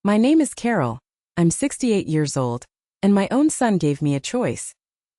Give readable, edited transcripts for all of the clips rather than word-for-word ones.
My name is Carol. I'm 68 years old, and my own son gave me a choice.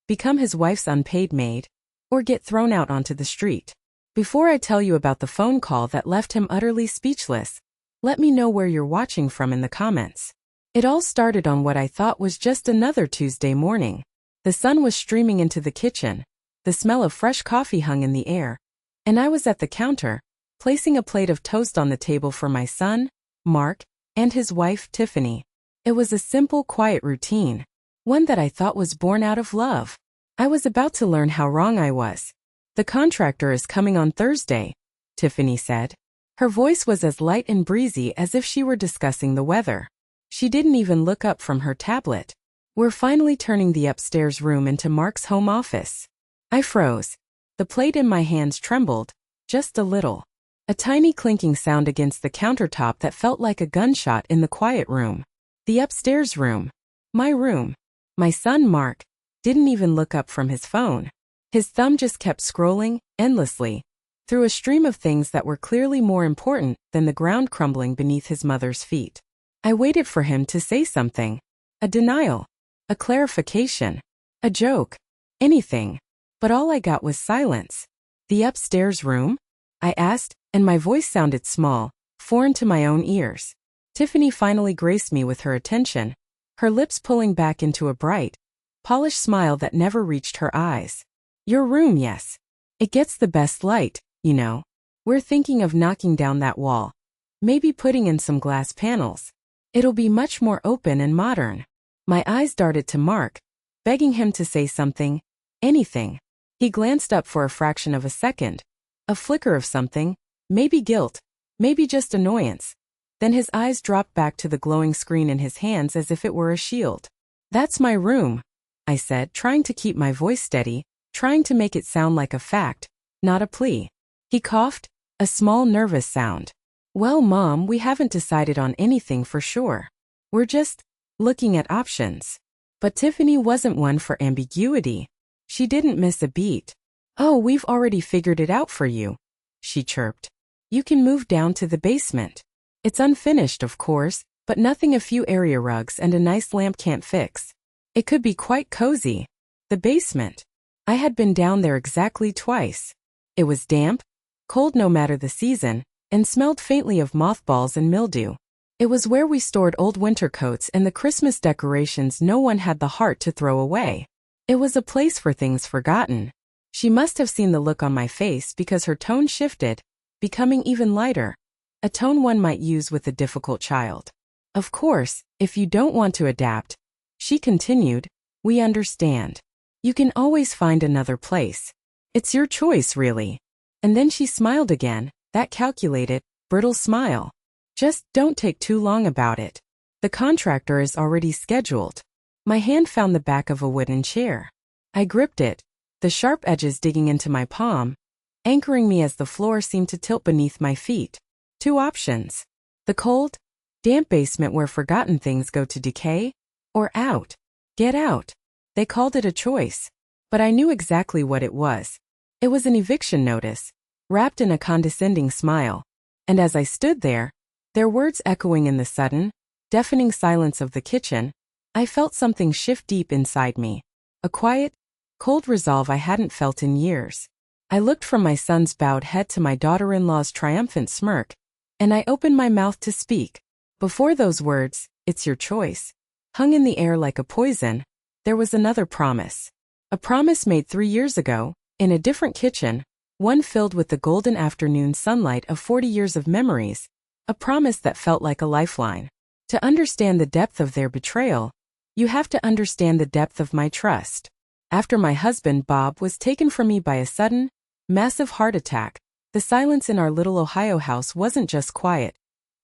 Become his wife's unpaid maid, or get thrown out onto the street. Before I tell you about the phone call that left him utterly speechless, let me know where you're watching from in the comments. It all started on what I thought was just another Tuesday morning. The sun was streaming into the kitchen, the smell of fresh coffee hung in the air, and I was at the counter, placing a plate of toast on the table for my son, Mark, and his wife, Tiffany. It was a simple, quiet routine, one that I thought was born out of love. I was about to learn how wrong I was. The contractor is coming on Thursday, Tiffany said. Her voice was as light and breezy as if she were discussing the weather. She didn't even look up from her tablet. We're finally turning the upstairs room into Mark's home office. I froze. The plate in my hands trembled, just a little. A tiny clinking sound against the countertop that felt like a gunshot in the quiet room. The upstairs room. My room. My son, Mark, didn't even look up from his phone. His thumb just kept scrolling, endlessly, through a stream of things that were clearly more important than the ground crumbling beneath his mother's feet. I waited for him to say something. A denial. A clarification. A joke. Anything. But all I got was silence. The upstairs room? I asked, and my voice sounded small, foreign to my own ears. Tiffany finally graced me with her attention, her lips pulling back into a bright, polished smile that never reached her eyes. Your room, yes. It gets the best light, you know. We're thinking of knocking down that wall. Maybe putting in some glass panels. It'll be much more open and modern. My eyes darted to Mark, begging him to say something, anything. He glanced up for a fraction of a second. A flicker of something, maybe guilt, maybe just annoyance. Then his eyes dropped back to the glowing screen in his hands as if it were a shield. That's my room, I said, trying to keep my voice steady, trying to make it sound like a fact, not a plea. He coughed, a small nervous sound. Well, Mom, we haven't decided on anything for sure. We're just looking at options. But Tiffany wasn't one for ambiguity. She didn't miss a beat. Oh, we've already figured it out for you, she chirped. You can move down to the basement. It's unfinished, of course, but nothing a few area rugs and a nice lamp can't fix. It could be quite cozy. The basement. I had been down there exactly twice. It was damp, cold no matter the season, and smelled faintly of mothballs and mildew. It was where we stored old winter coats and the Christmas decorations no one had the heart to throw away. It was a place for things forgotten. She must have seen the look on my face because her tone shifted, becoming even lighter, a tone one might use with a difficult child. Of course, if you don't want to adapt, she continued, we understand. You can always find another place. It's your choice, really. And then she smiled again, that calculated, brittle smile. Just don't take too long about it. The contractor is already scheduled. My hand found the back of a wooden chair. I gripped it, the sharp edges digging into my palm, anchoring me as the floor seemed to tilt beneath my feet. Two options. The cold, damp basement where forgotten things go to decay, or out. Get out. They called it a choice. But I knew exactly what it was. It was an eviction notice, wrapped in a condescending smile. And as I stood there, their words echoing in the sudden, deafening silence of the kitchen, I felt something shift deep inside me. A quiet, cold resolve I hadn't felt in years. I looked from my son's bowed head to my daughter-in-law's triumphant smirk, and I opened my mouth to speak. Before those words, it's your choice, hung in the air like a poison, there was another promise. A promise made 3 years ago, in a different kitchen, one filled with the golden afternoon sunlight of 40 years of memories, a promise that felt like a lifeline. To understand the depth of their betrayal, you have to understand the depth of my trust. After my husband, Bob, was taken from me by a sudden, massive heart attack, the silence in our little Ohio house wasn't just quiet.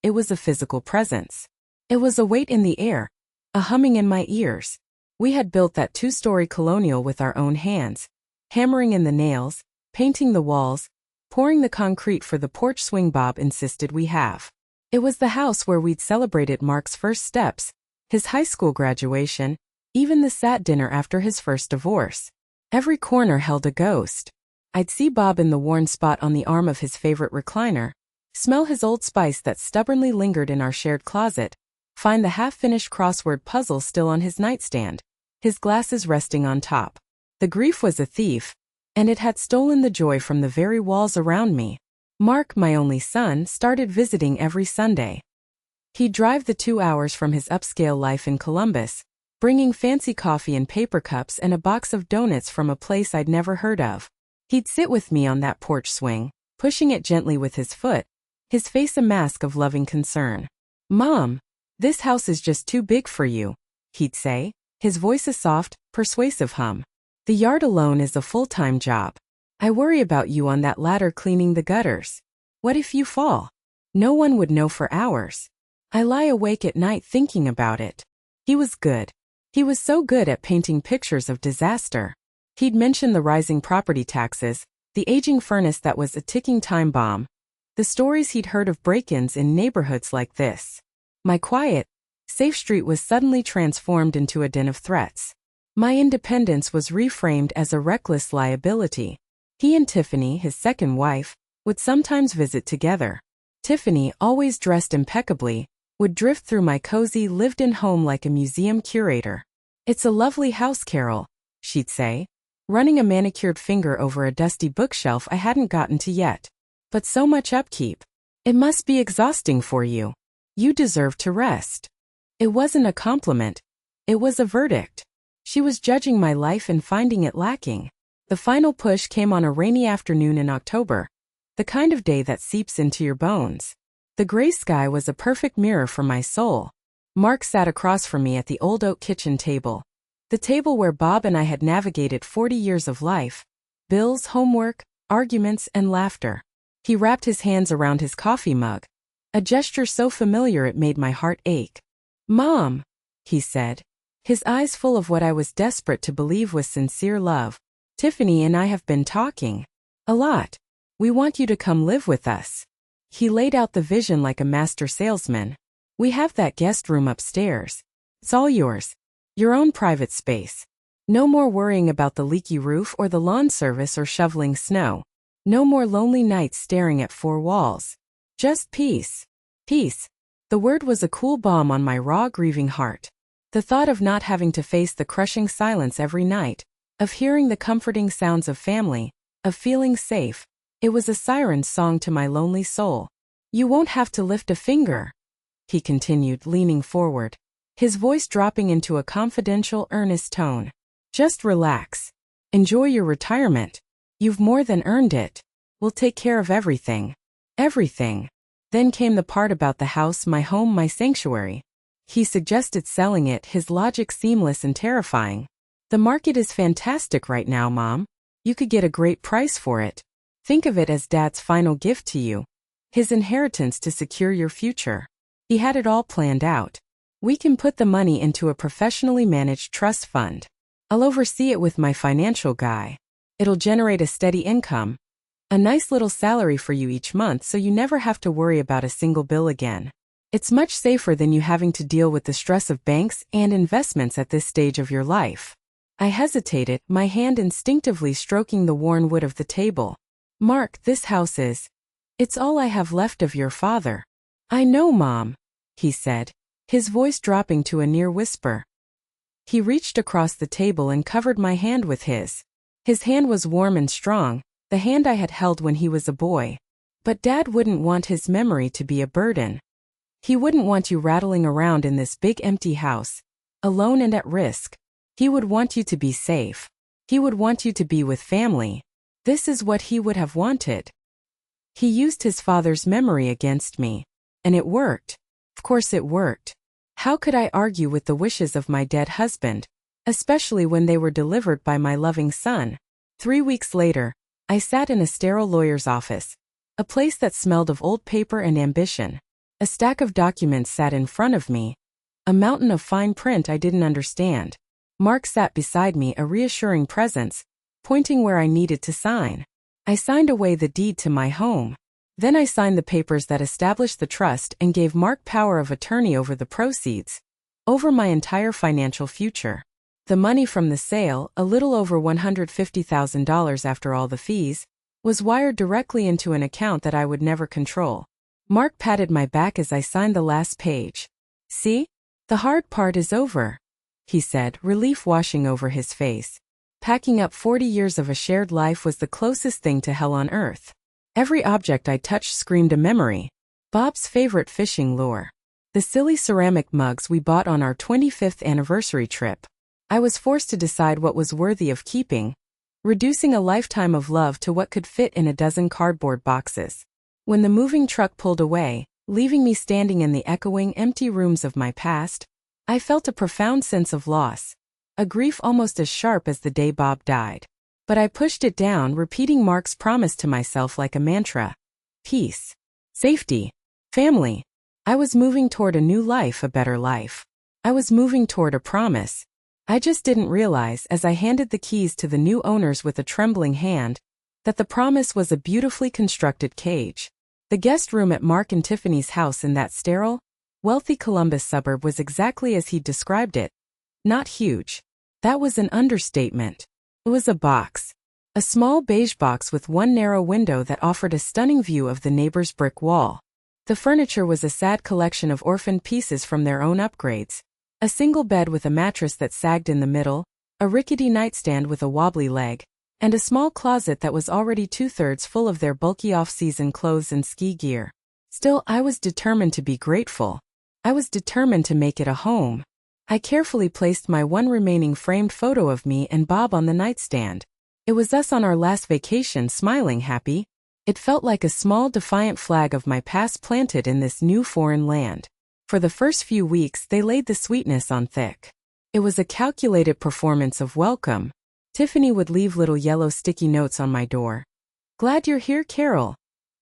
It was a physical presence. It was a weight in the air, a humming in my ears. We had built that 2-story colonial with our own hands, hammering in the nails, painting the walls, pouring the concrete for the porch swing Bob insisted we have. It was the house where we'd celebrated Mark's first steps, his high school graduation, even the sad dinner after his first divorce. Every corner held a ghost. I'd see Bob in the worn spot on the arm of his favorite recliner, smell his Old Spice that stubbornly lingered in our shared closet, find the half-finished crossword puzzle still on his nightstand, his glasses resting on top. The grief was a thief, and it had stolen the joy from the very walls around me. Mark, my only son, started visiting every Sunday. He'd drive the 2 hours from his upscale life in Columbus, bringing fancy coffee in paper cups and a box of donuts from a place I'd never heard of. He'd sit with me on that porch swing, pushing it gently with his foot, his face a mask of loving concern. "Mom, this house is just too big for you," he'd say, his voice a soft, persuasive hum. "The yard alone is a full-time job. I worry about you on that ladder cleaning the gutters. What if you fall? No one would know for hours. I lie awake at night thinking about it." He was good. He was so good at painting pictures of disaster. He'd mention the rising property taxes, the aging furnace that was a ticking time bomb, the stories he'd heard of break-ins in neighborhoods like this. My quiet, safe street was suddenly transformed into a den of threats. My independence was reframed as a reckless liability. He and Tiffany, his second wife, would sometimes visit together. Tiffany, always dressed impeccably, would drift through my cozy, lived-in home like a museum curator. "It's a lovely house, Carol," she'd say, running a manicured finger over a dusty bookshelf I hadn't gotten to yet. "But so much upkeep. It must be exhausting for you. You deserve to rest." It wasn't a compliment. It was a verdict. She was judging my life and finding it lacking. The final push came on a rainy afternoon in October, the kind of day that seeps into your bones. The gray sky was a perfect mirror for my soul. Mark sat across from me at the old oak kitchen table, the table where Bob and I had navigated 40 years of life, bills, homework, arguments, and laughter. He wrapped his hands around his coffee mug, a gesture so familiar it made my heart ache. "Mom," he said, his eyes full of what I was desperate to believe was sincere love. "Tiffany and I have been talking. A lot. We want you to come live with us." He laid out the vision like a master salesman. "We have that guest room upstairs. It's all yours. Your own private space. No more worrying about the leaky roof or the lawn service or shoveling snow. No more lonely nights staring at four walls. Just peace. Peace." The word was a cool balm on my raw, grieving heart. The thought of not having to face the crushing silence every night, of hearing the comforting sounds of family, of feeling safe, it was a siren song to my lonely soul. "You won't have to lift a finger," he continued, leaning forward, his voice dropping into a confidential, earnest tone. "Just relax. Enjoy your retirement. You've more than earned it. We'll take care of everything." Everything. Then came the part about the house, my home, my sanctuary. He suggested selling it, his logic seamless and terrifying. "The market is fantastic right now, Mom. You could get a great price for it. Think of it as Dad's final gift to you. His inheritance to secure your future. He had it all planned out. We can put the money into a professionally managed trust fund. I'll oversee it with my financial guy. It'll generate a steady income. A nice little salary for you each month so you never have to worry about a single bill again. It's much safer than you having to deal with the stress of banks and investments at this stage of your life." I hesitated, my hand instinctively stroking the worn wood of the table. "Mark, this house is... It's all I have left of your father." "I know, Mom," he said, his voice dropping to a near whisper. He reached across the table and covered my hand with his. His hand was warm and strong, the hand I had held when he was a boy. But Dad wouldn't want his memory to be a burden. He wouldn't want you rattling around in this big empty house, alone and at risk. He would want you to be safe. He would want you to be with family. This is what he would have wanted. He used his father's memory against me. And it worked. Of course it worked. How could I argue with the wishes of my dead husband, especially when they were delivered by my loving son? 3 weeks later, I sat in a sterile lawyer's office, a place that smelled of old paper and ambition. A stack of documents sat in front of me, a mountain of fine print I didn't understand. Mark sat beside me, a reassuring presence, pointing where I needed to sign. I signed away the deed to my home. Then I signed the papers that established the trust and gave Mark power of attorney over the proceeds, over my entire financial future. The money from the sale, a little over $150,000 after all the fees, was wired directly into an account that I would never control. Mark patted my back as I signed the last page. "See? The hard part is over, he said, relief washing over his face. Packing up 40 years of a shared life was the closest thing to hell on earth. Every object I touched screamed a memory. Bob's favorite fishing lure. The silly ceramic mugs we bought on our 25th anniversary trip. I was forced to decide what was worthy of keeping, reducing a lifetime of love to what could fit in a dozen cardboard boxes. When the moving truck pulled away, leaving me standing in the echoing, empty rooms of my past, I felt a profound sense of loss, a grief almost as sharp as the day Bob died. But I pushed it down, repeating Mark's promise to myself like a mantra. Peace. Safety. Family. I was moving toward a new life, a better life. I was moving toward a promise. I just didn't realize, as I handed the keys to the new owners with a trembling hand, that the promise was a beautifully constructed cage. The guest room at Mark and Tiffany's house in that sterile, wealthy Columbus suburb was exactly as he'd described it. Not huge. That was an understatement. It was a box. A small beige box with one narrow window that offered a stunning view of the neighbor's brick wall. The furniture was a sad collection of orphaned pieces from their own upgrades. A single bed with a mattress that sagged in the middle, a rickety nightstand with a wobbly leg, and a small closet that was already 2/3 full of their bulky off-season clothes and ski gear. Still, I was determined to be grateful. I was determined to make it a home. I carefully placed my one remaining framed photo of me and Bob on the nightstand. It was us on our last vacation, smiling happy. It felt like a small defiant flag of my past planted in this new foreign land. For the first few weeks they laid the sweetness on thick. It was a calculated performance of welcome. Tiffany would leave little yellow sticky notes on my door. "Glad you're here, Carol,"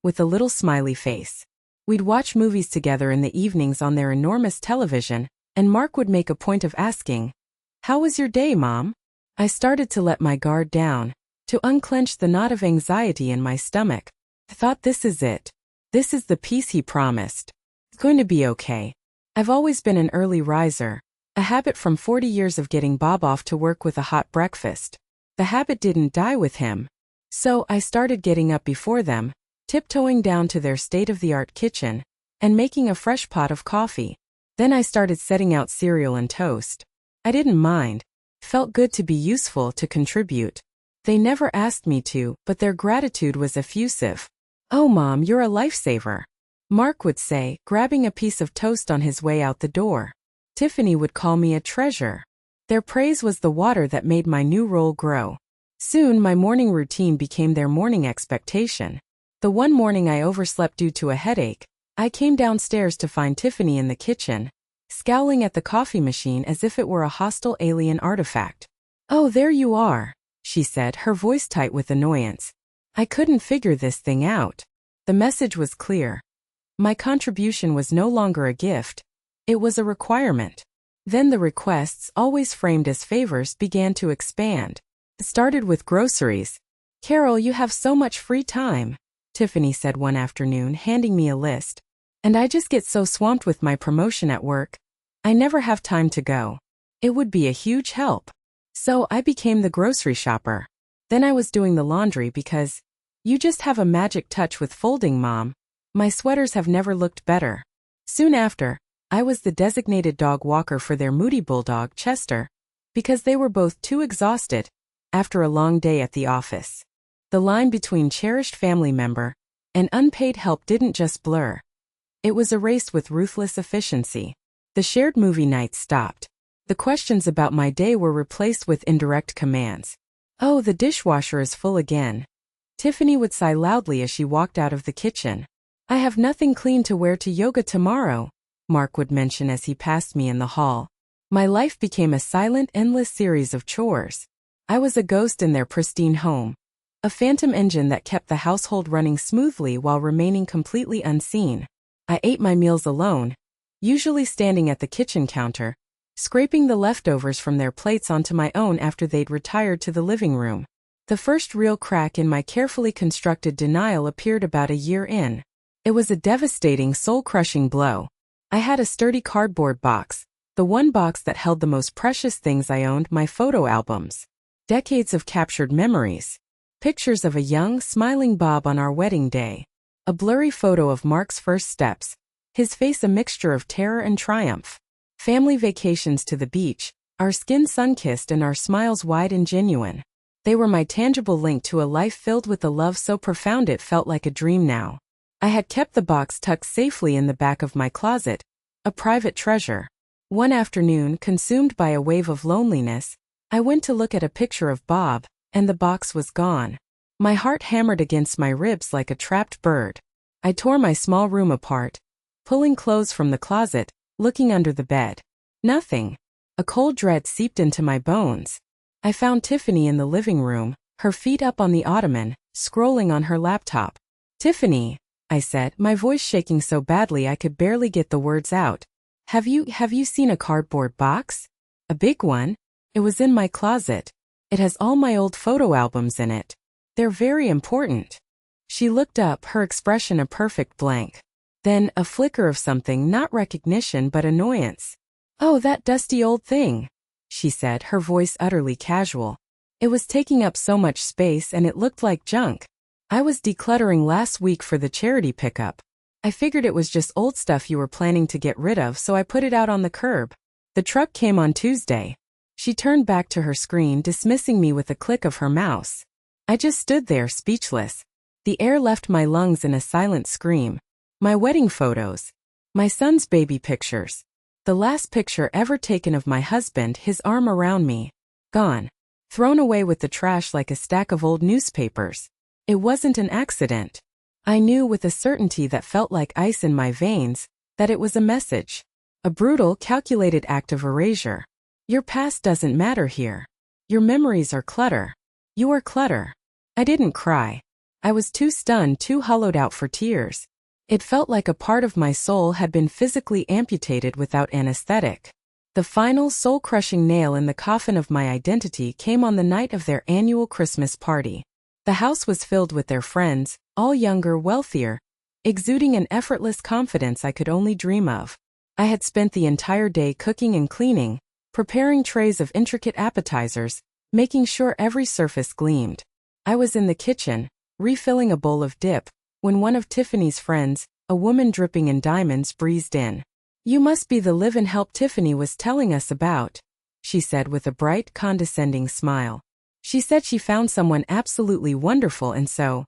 with a little smiley face. We'd watch movies together in the evenings on their enormous television, and Mark would make a point of asking, "How was your day, Mom?" I started to let my guard down, to unclench the knot of anxiety in my stomach. I thought, this is it. This is the peace he promised. It's going to be okay. I've always been an early riser, a habit from 40 years of getting Bob off to work with a hot breakfast. The habit didn't die with him. So I started getting up before them, tiptoeing down to their state-of-the-art kitchen, and making a fresh pot of coffee. Then I started setting out cereal and toast. I didn't mind. It felt good to be useful, to contribute. They never asked me to, but their gratitude was effusive. "Oh, Mom, you're a lifesaver," Mark would say, grabbing a piece of toast on his way out the door. Tiffany would call me a treasure. Their praise was the water that made my new role grow. Soon my morning routine became their morning expectation. The one morning I overslept due to a headache, I came downstairs to find Tiffany in the kitchen, scowling at the coffee machine as if it were a hostile alien artifact. "Oh, there you are," she said, her voice tight with annoyance. I couldn't figure this thing out. The message was clear. My contribution was no longer a gift. It was a requirement. Then the requests, always framed as favors, began to expand. It started with groceries. "Carol, you have so much free time," Tiffany said one afternoon, handing me a list. "And I just get so swamped with my promotion at work. I never have time to go. It would be a huge help." So I became the grocery shopper. Then I was doing the laundry because you just have a magic touch with folding, Mom. My sweaters have never looked better. Soon after, I was the designated dog walker for their moody bulldog, Chester, because they were both too exhausted after a long day at the office. The line between cherished family member and unpaid help didn't just blur. It was erased with ruthless efficiency. The shared movie nights stopped. The questions about my day were replaced with indirect commands. "Oh, the dishwasher is full again." Tiffany would sigh loudly as she walked out of the kitchen. "I have nothing clean to wear to yoga tomorrow," Mark would mention as he passed me in the hall. My life became a silent, endless series of chores. I was a ghost in their pristine home, a phantom engine that kept the household running smoothly while remaining completely unseen. I ate my meals alone, usually standing at the kitchen counter, scraping the leftovers from their plates onto my own after they'd retired to the living room. The first real crack in my carefully constructed denial appeared about a year in. It was a devastating, soul-crushing blow. I had a sturdy cardboard box, the one box that held the most precious things I owned, my photo albums. Decades of captured memories. Pictures of a young, smiling Bob on our wedding day. A blurry photo of Mark's first steps, his face a mixture of terror and triumph. Family vacations to the beach, our skin sun-kissed and our smiles wide and genuine. They were my tangible link to a life filled with a love so profound it felt like a dream now. I had kept the box tucked safely in the back of my closet, a private treasure. One afternoon, consumed by a wave of loneliness, I went to look at a picture of Bob, and the box was gone. My heart hammered against my ribs like a trapped bird. I tore my small room apart, pulling clothes from the closet, looking under the bed. Nothing. A cold dread seeped into my bones. I found Tiffany in the living room, her feet up on the ottoman, scrolling on her laptop. "Tiffany," I said, my voice shaking so badly I could barely get the words out. Have you seen a cardboard box? A big one? It was in my closet. It has all my old photo albums in it. They're very important." She looked up, her expression a perfect blank. Then, a flicker of something, not recognition but annoyance. "Oh, that dusty old thing," she said, her voice utterly casual. "It was taking up so much space and it looked like junk. I was decluttering last week for the charity pickup. I figured it was just old stuff you were planning to get rid of, so I put it out on the curb. The truck came on Tuesday." She turned back to her screen, dismissing me with a click of her mouse. I just stood there, speechless. The air left my lungs in a silent scream. My wedding photos. My son's baby pictures. The last picture ever taken of my husband, his arm around me. Gone. Thrown away with the trash like a stack of old newspapers. It wasn't an accident. I knew with a certainty that felt like ice in my veins that it was a message. A brutal, calculated act of erasure. Your past doesn't matter here. Your memories are clutter. You are clutter. I didn't cry. I was too stunned, too hollowed out for tears. It felt like a part of my soul had been physically amputated without anesthetic. The final soul-crushing nail in the coffin of my identity came on the night of their annual Christmas party. The house was filled with their friends, all younger, wealthier, exuding an effortless confidence I could only dream of. I had spent the entire day cooking and cleaning, preparing trays of intricate appetizers, making sure every surface gleamed. I was in the kitchen, refilling a bowl of dip, when one of Tiffany's friends, a woman dripping in diamonds, breezed in. "You must be the live-in help Tiffany was telling us about," she said with a bright, condescending smile. She said she found someone absolutely wonderful and so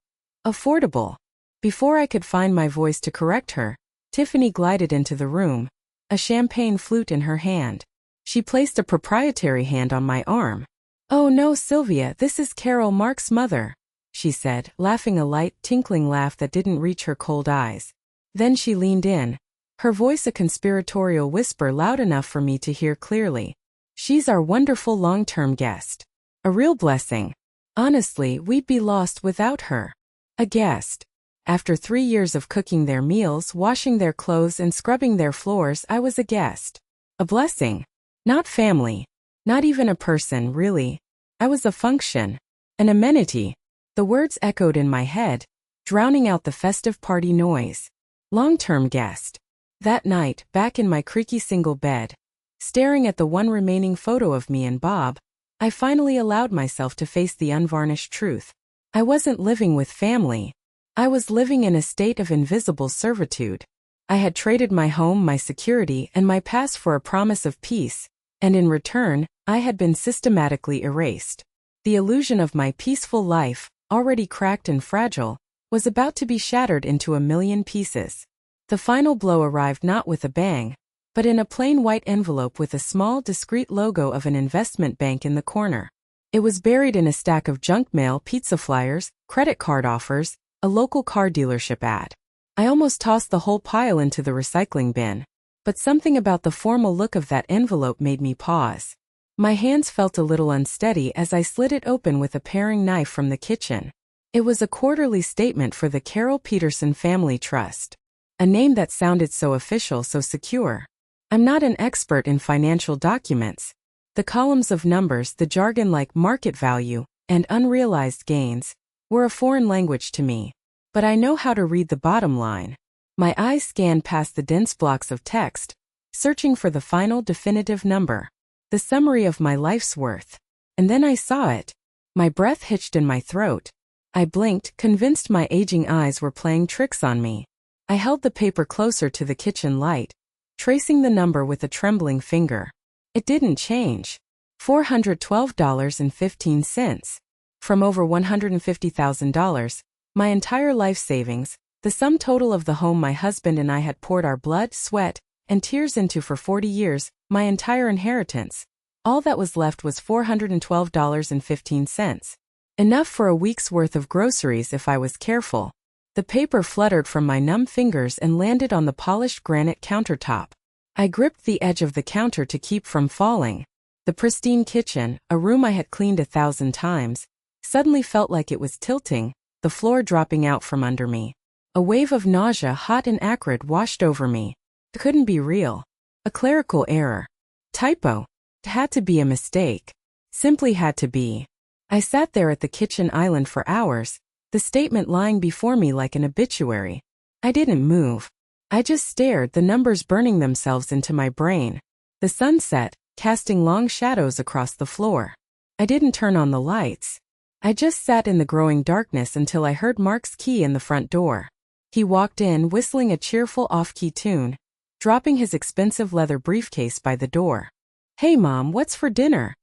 affordable. Before I could find my voice to correct her, Tiffany glided into the room, a champagne flute in her hand. She placed a proprietary hand on my arm. "Oh no, Sylvia, this is Carol, Mark's mother," she said, laughing a light, tinkling laugh that didn't reach her cold eyes. Then she leaned in, her voice a conspiratorial whisper loud enough for me to hear clearly. "She's our wonderful long-term guest. A real blessing. Honestly, we'd be lost without her. A guest. After 3 years of cooking their meals, washing their clothes and scrubbing their floors, I was a guest. A blessing. Not family. Not even a person, really. I was a function. An amenity." The words echoed in my head, drowning out the festive party noise. Long-term guest. That night, back in my creaky single bed, staring at the one remaining photo of me and Bob, I finally allowed myself to face the unvarnished truth. I wasn't living with family. I was living in a state of invisible servitude. I had traded my home, my security, and my past for a promise of peace, and in return, I had been systematically erased. The illusion of my peaceful life, already cracked and fragile, was about to be shattered into a million pieces. The final blow arrived not with a bang, but in a plain white envelope with a small, discreet logo of an investment bank in the corner. It was buried in a stack of junk mail, pizza flyers, credit card offers, a local car dealership ad. I almost tossed the whole pile into the recycling bin, but something about the formal look of that envelope made me pause. My hands felt a little unsteady as I slid it open with a paring knife from the kitchen. It was a quarterly statement for the Carol Peterson Family Trust. A name that sounded so official, so secure. I'm not an expert in financial documents. The columns of numbers, the jargon like market value and unrealized gains, were a foreign language to me. But I know how to read the bottom line. My eyes scanned past the dense blocks of text, searching for the final definitive number. The summary of my life's worth. And then I saw it. My breath hitched in my throat. I blinked, convinced my aging eyes were playing tricks on me. I held the paper closer to the kitchen light, tracing the number with a trembling finger. It didn't change. $412.15. From over $150,000, my entire life savings, the sum total of the home my husband and I had poured our blood, sweat, and tears into for 40 years, my entire inheritance. All that was left was $412.15. Enough for a week's worth of groceries if I was careful. The paper fluttered from my numb fingers and landed on the polished granite countertop. I gripped the edge of the counter to keep from falling. The pristine kitchen, a room I had cleaned 1,000 times, suddenly felt like it was tilting, the floor dropping out from under me. A wave of nausea, hot and acrid, washed over me. It couldn't be real. A clerical error. Typo. It had to be a mistake. Simply had to be. I sat there at the kitchen island for hours, the statement lying before me like an obituary. I didn't move. I just stared, the numbers burning themselves into my brain. The sun set, casting long shadows across the floor. I didn't turn on the lights. I just sat in the growing darkness until I heard Mark's key in the front door. He walked in, whistling a cheerful off-key tune, dropping his expensive leather briefcase by the door. "Hey Mom, what's for dinner?"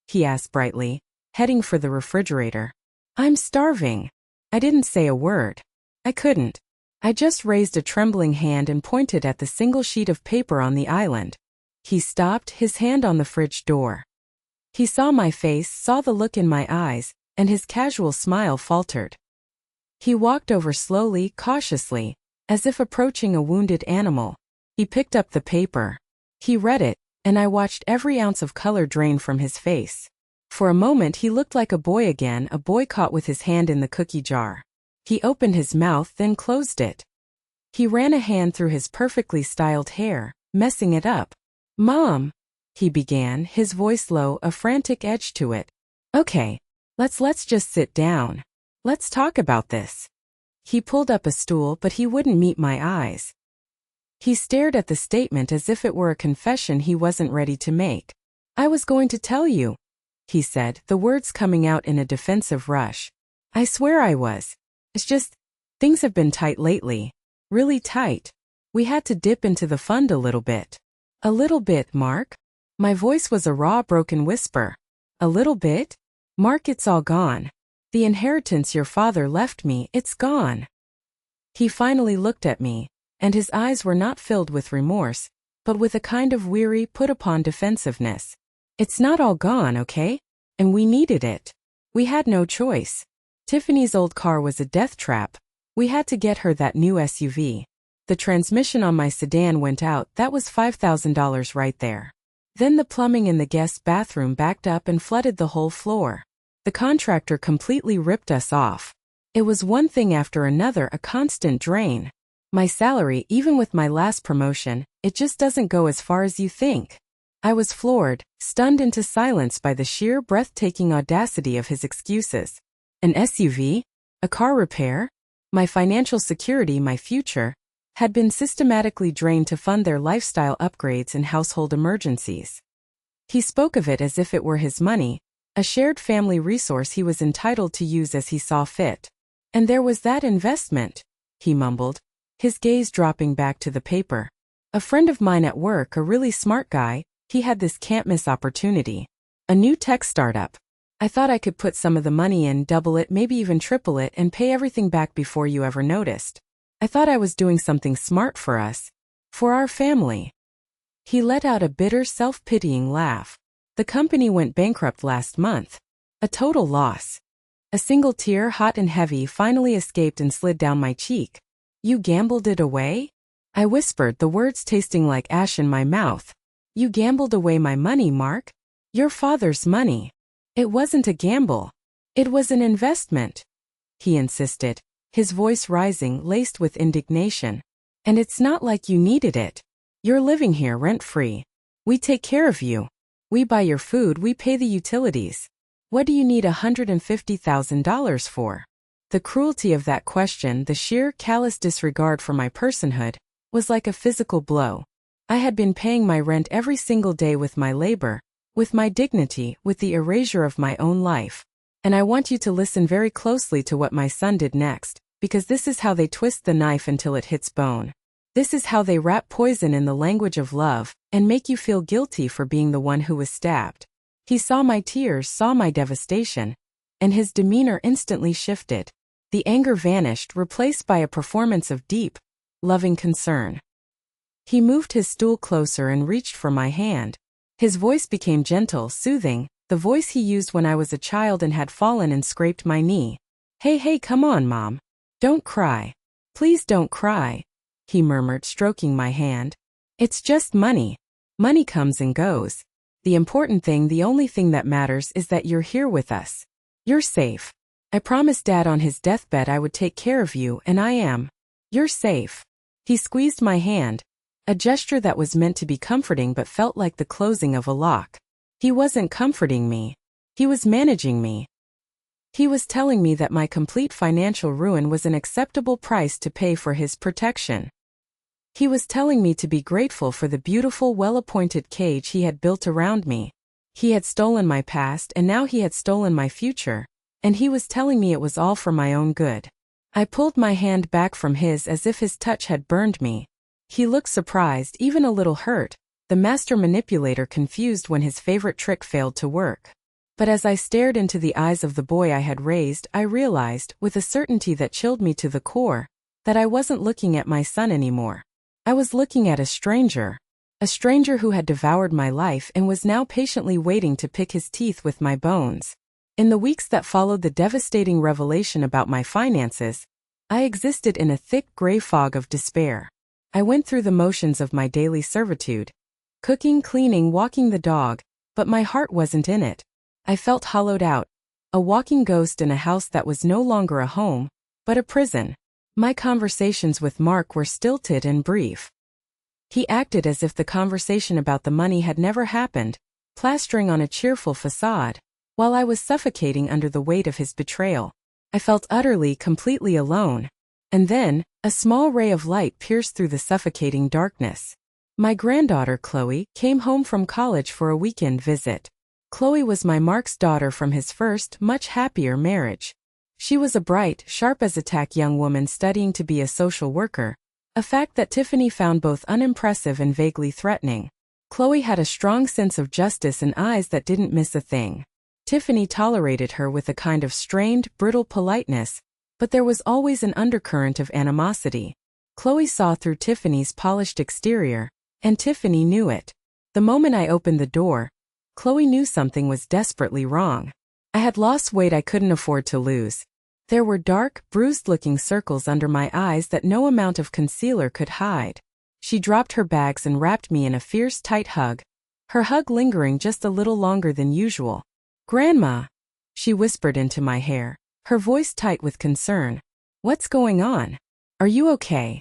he asked brightly, heading for the refrigerator. "I'm starving." I didn't say a word. I couldn't. I just raised a trembling hand and pointed at the single sheet of paper on the island. He stopped, his hand on the fridge door. He saw my face, saw the look in my eyes, and his casual smile faltered. He walked over slowly, cautiously, as if approaching a wounded animal. He picked up the paper. He read it, and I watched every ounce of color drain from his face. For a moment he looked like a boy again, a boy caught with his hand in the cookie jar. He opened his mouth, then closed it. He ran a hand through his perfectly styled hair, messing it up. "Mom," he began, his voice low, a frantic edge to it. "Okay, let's just sit down. Let's talk about this." He pulled up a stool, but he wouldn't meet my eyes. He stared at the statement as if it were a confession he wasn't ready to make. "I was going to tell you," he said, the words coming out in a defensive rush. "I swear I was. It's just, things have been tight lately. Really tight. We had to dip into the fund a little bit." "A little bit, Mark?" My voice was a raw, broken whisper. "A little bit? Mark, it's all gone. The inheritance your father left me, it's gone." He finally looked at me, and his eyes were not filled with remorse, but with a kind of weary, put-upon defensiveness. "It's not all gone, okay? And we needed it. We had no choice. Tiffany's old car was a death trap. We had to get her that new SUV. The transmission on my sedan went out, that was $5,000 right there. Then the plumbing in the guest bathroom backed up and flooded the whole floor. The contractor completely ripped us off. It was one thing after another, a constant drain. My salary, even with my last promotion, it just doesn't go as far as you think." I was floored, stunned into silence by the sheer breathtaking audacity of his excuses. An SUV? A car repair? My financial security, my future, had been systematically drained to fund their lifestyle upgrades and household emergencies. He spoke of it as if it were his money, a shared family resource he was entitled to use as he saw fit. "And there was that investment," he mumbled, his gaze dropping back to the paper. "A friend of mine at work, a really smart guy, he had this can't-miss opportunity. A new tech startup. I thought I could put some of the money in, double it, maybe even triple it, and pay everything back before you ever noticed. I thought I was doing something smart for us. For our family." He let out a bitter, self-pitying laugh. "The company went bankrupt last month. A total loss." A single tear, hot and heavy, finally escaped and slid down my cheek. "You gambled it away?" I whispered, the words tasting like ash in my mouth. "You gambled away my money, Mark? Your father's money." "It wasn't a gamble. It was an investment," he insisted, his voice rising, laced with indignation. "And it's not like you needed it. You're living here rent-free. We take care of you. We buy your food, we pay the utilities. What do you need $150,000 for?" The cruelty of that question, the sheer, callous disregard for my personhood, was like a physical blow. I had been paying my rent every single day with my labor, with my dignity, with the erasure of my own life. And I want you to listen very closely to what my son did next, because this is how they twist the knife until it hits bone. This is how they wrap poison in the language of love and make you feel guilty for being the one who was stabbed. He saw my tears, saw my devastation, and his demeanor instantly shifted. The anger vanished, replaced by a performance of deep, loving concern. He moved his stool closer and reached for my hand. His voice became gentle, soothing, the voice he used when I was a child and had fallen and scraped my knee. Hey, come on, Mom. Don't cry. Please don't cry, he murmured, stroking my hand. It's just money. Money comes and goes. The important thing, the only thing that matters, is that you're here with us. You're safe. I promised Dad on his deathbed I would take care of you, and I am. You're safe. He squeezed my hand, a gesture that was meant to be comforting but felt like the closing of a lock. He wasn't comforting me. He was managing me. He was telling me that my complete financial ruin was an acceptable price to pay for his protection. He was telling me to be grateful for the beautiful, well-appointed cage he had built around me. He had stolen my past and now he had stolen my future, and he was telling me it was all for my own good. I pulled my hand back from his as if his touch had burned me. He looked surprised, even a little hurt, the master manipulator confused when his favorite trick failed to work. But as I stared into the eyes of the boy I had raised, I realized, with a certainty that chilled me to the core, that I wasn't looking at my son anymore. I was looking at a stranger who had devoured my life and was now patiently waiting to pick his teeth with my bones. In the weeks that followed the devastating revelation about my finances, I existed in a thick gray fog of despair. I went through the motions of my daily servitude, cooking, cleaning, walking the dog, but my heart wasn't in it. I felt hollowed out, a walking ghost in a house that was no longer a home, but a prison. My conversations with Mark were stilted and brief. He acted as if the conversation about the money had never happened, plastering on a cheerful facade, while I was suffocating under the weight of his betrayal. I felt utterly, completely alone. And then, a small ray of light pierced through the suffocating darkness. My granddaughter Chloe came home from college for a weekend visit. Chloe was my Mark's daughter from his first, much happier marriage. She was a bright, sharp-as-a-tack young woman studying to be a social worker, a fact that Tiffany found both unimpressive and vaguely threatening. Chloe had a strong sense of justice and eyes that didn't miss a thing. Tiffany tolerated her with a kind of strained, brittle politeness, but there was always an undercurrent of animosity. Chloe saw through Tiffany's polished exterior, and Tiffany knew it. The moment I opened the door, Chloe knew something was desperately wrong. I had lost weight I couldn't afford to lose. There were dark, bruised-looking circles under my eyes that no amount of concealer could hide. She dropped her bags and wrapped me in a fierce, tight hug, her hug lingering just a little longer than usual. "Grandma," she whispered into my hair, her voice tight with concern. "What's going on? Are you okay?"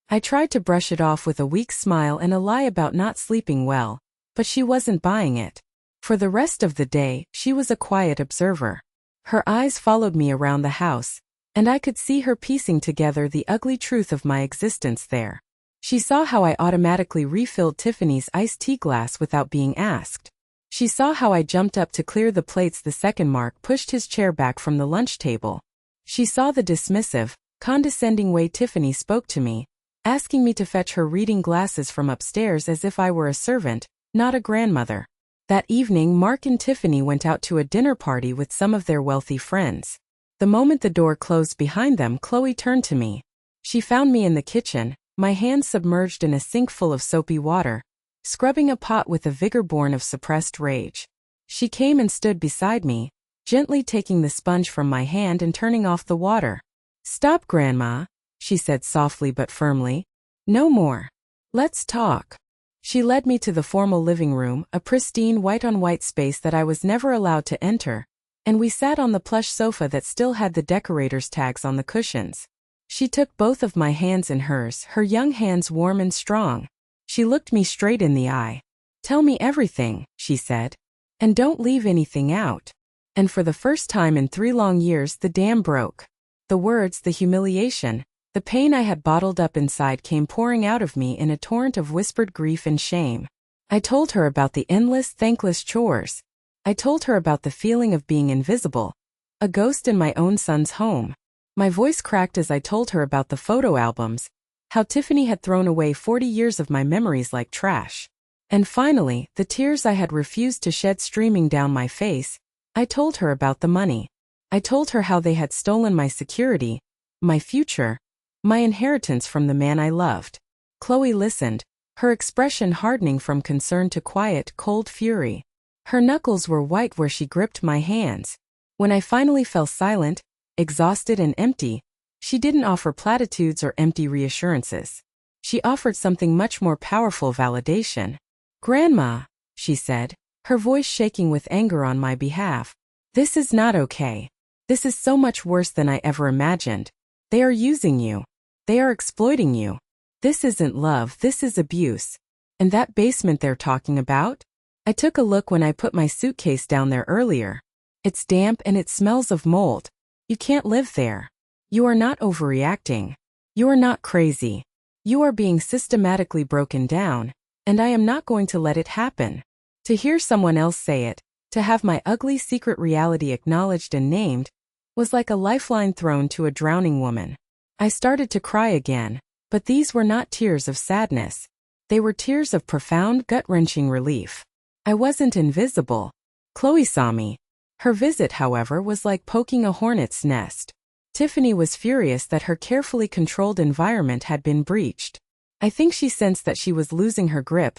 I tried to brush it off with a weak smile and a lie about not sleeping well, but she wasn't buying it. For the rest of the day, she was a quiet observer. Her eyes followed me around the house, and I could see her piecing together the ugly truth of my existence there. She saw how I automatically refilled Tiffany's iced tea glass without being asked. She saw how I jumped up to clear the plates the second Mark pushed his chair back from the lunch table. She saw the dismissive, condescending way Tiffany spoke to me, asking me to fetch her reading glasses from upstairs as if I were a servant, not a grandmother. That evening, Mark and Tiffany went out to a dinner party with some of their wealthy friends. The moment the door closed behind them, Chloe turned to me. She found me in the kitchen, my hands submerged in a sink full of soapy water, scrubbing a pot with a vigor born of suppressed rage. She came and stood beside me, gently taking the sponge from my hand and turning off the water. "Stop, Grandma," she said softly but firmly. "No more. Let's talk." She led me to the formal living room, a pristine white-on-white space that I was never allowed to enter, and we sat on the plush sofa that still had the decorator's tags on the cushions. She took both of my hands in hers, her young hands warm and strong. She looked me straight in the eye. "Tell me everything," she said, "and don't leave anything out." And for the first time in 3 long years the dam broke. The words, the humiliation, the pain I had bottled up inside came pouring out of me in a torrent of whispered grief and shame. I told her about the endless, thankless chores. I told her about the feeling of being invisible, a ghost in my own son's home. My voice cracked as I told her about the photo albums, how Tiffany had thrown away 40 years of my memories like trash. And finally, the tears I had refused to shed streaming down my face, I told her about the money. I told her how they had stolen my security, my future, my inheritance from the man I loved. Chloe listened, her expression hardening from concern to quiet, cold fury. Her knuckles were white where she gripped my hands. When I finally fell silent, exhausted and empty, she didn't offer platitudes or empty reassurances. She offered something much more powerful: validation. "Grandma," she said, her voice shaking with anger on my behalf, "this is not okay. This is so much worse than I ever imagined. They are using you. They are exploiting you. This isn't love, this is abuse. And that basement they're talking about? I took a look when I put my suitcase down there earlier. It's damp and it smells of mold. You can't live there. You are not overreacting. You are not crazy. You are being systematically broken down, and I am not going to let it happen." To hear someone else say it, to have my ugly secret reality acknowledged and named, was like a lifeline thrown to a drowning woman. I started to cry again, but these were not tears of sadness. They were tears of profound, gut-wrenching relief. I wasn't invisible. Chloe saw me. Her visit, however, was like poking a hornet's nest. Tiffany was furious that her carefully controlled environment had been breached. I think she sensed that she was losing her grip,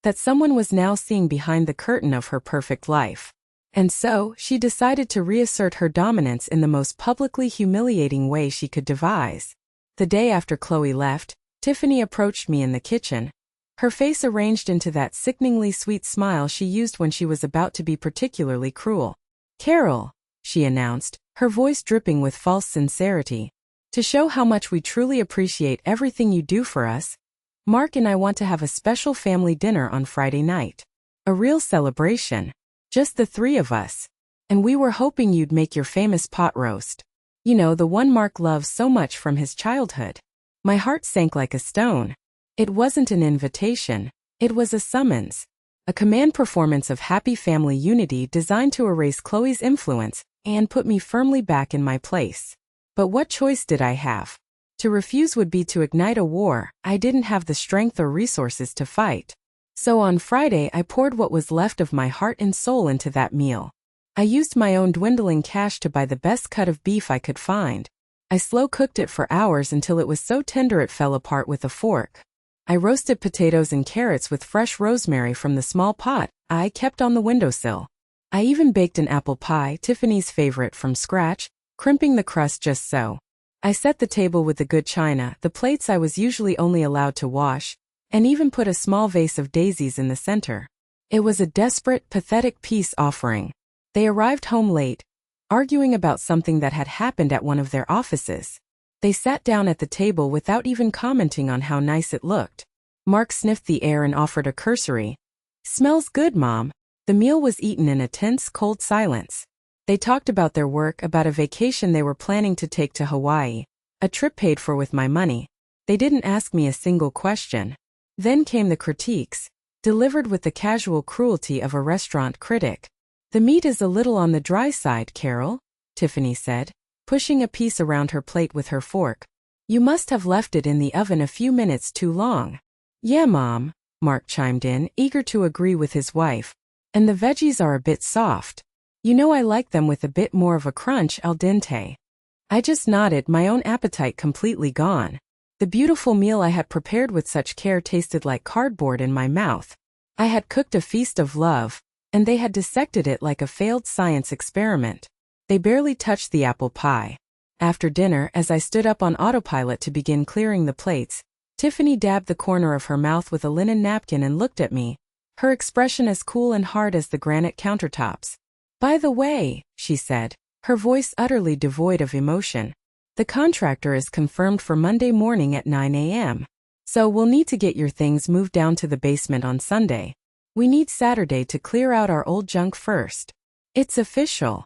that someone was now seeing behind the curtain of her perfect life. And so, she decided to reassert her dominance in the most publicly humiliating way she could devise. The day after Chloe left, Tiffany approached me in the kitchen, her face arranged into that sickeningly sweet smile she used when she was about to be particularly cruel. "Carol," she announced, her voice dripping with false sincerity, "to show how much we truly appreciate everything you do for us, Mark and I want to have a special family dinner on Friday night. A real celebration. Just the three of us. And we were hoping you'd make your famous pot roast. You know, the one Mark loves so much from his childhood." My heart sank like a stone. It wasn't an invitation. It was a summons. A command performance of happy family unity designed to erase Chloe's influence and put me firmly back in my place. But what choice did I have? To refuse would be to ignite a war I didn't have the strength or resources to fight. So on Friday I poured what was left of my heart and soul into that meal. I used my own dwindling cash to buy the best cut of beef I could find. I slow-cooked it for hours until it was so tender it fell apart with a fork. I roasted potatoes and carrots with fresh rosemary from the small pot I kept on the windowsill. I even baked an apple pie, Tiffany's favorite, from scratch, crimping the crust just so. I set the table with the good china, the plates I was usually only allowed to wash, and even put a small vase of daisies in the center. It was a desperate, pathetic peace offering. They arrived home late, arguing about something that had happened at one of their offices. They sat down at the table without even commenting on how nice it looked. Mark sniffed the air and offered a cursory, "Smells good, Mom." The meal was eaten in a tense, cold silence. They talked about their work, about a vacation they were planning to take to Hawaii, a trip paid for with my money. They didn't ask me a single question. Then came the critiques, delivered with the casual cruelty of a restaurant critic. "The meat is a little on the dry side, Carol," Tiffany said, pushing a piece around her plate with her fork. "You must have left it in the oven a few minutes too long." "Yeah, Mom," Mark chimed in, eager to agree with his wife. "And the veggies are a bit soft. You know I like them with a bit more of a crunch, al dente." I just nodded, my own appetite completely gone. The beautiful meal I had prepared with such care tasted like cardboard in my mouth. I had cooked a feast of love, and they had dissected it like a failed science experiment. They barely touched the apple pie. After dinner, as I stood up on autopilot to begin clearing the plates, Tiffany dabbed the corner of her mouth with a linen napkin and looked at me, her expression as cool and hard as the granite countertops. "By the way," she said, her voice utterly devoid of emotion, "the contractor is confirmed for Monday morning at 9 a.m. So we'll need to get your things moved down to the basement on Sunday. We need Saturday to clear out our old junk first. It's official."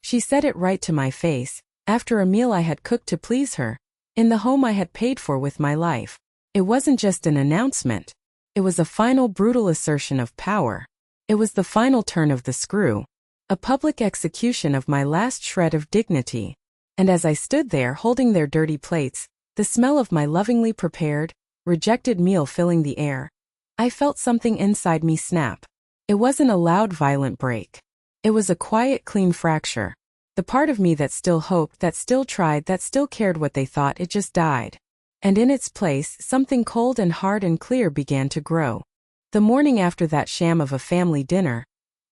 She said it right to my face, after a meal I had cooked to please her, in the home I had paid for with my life. It wasn't just an announcement. It was a final brutal assertion of power. It was the final turn of the screw. A public execution of my last shred of dignity. And as I stood there holding their dirty plates, the smell of my lovingly prepared, rejected meal filling the air. I felt something inside me snap. It wasn't a loud, violent break. It was a quiet, clean fracture. The part of me that still hoped, that still tried, that still cared what they thought, it just died. And in its place, something cold and hard and clear began to grow. The morning after that sham of a family dinner,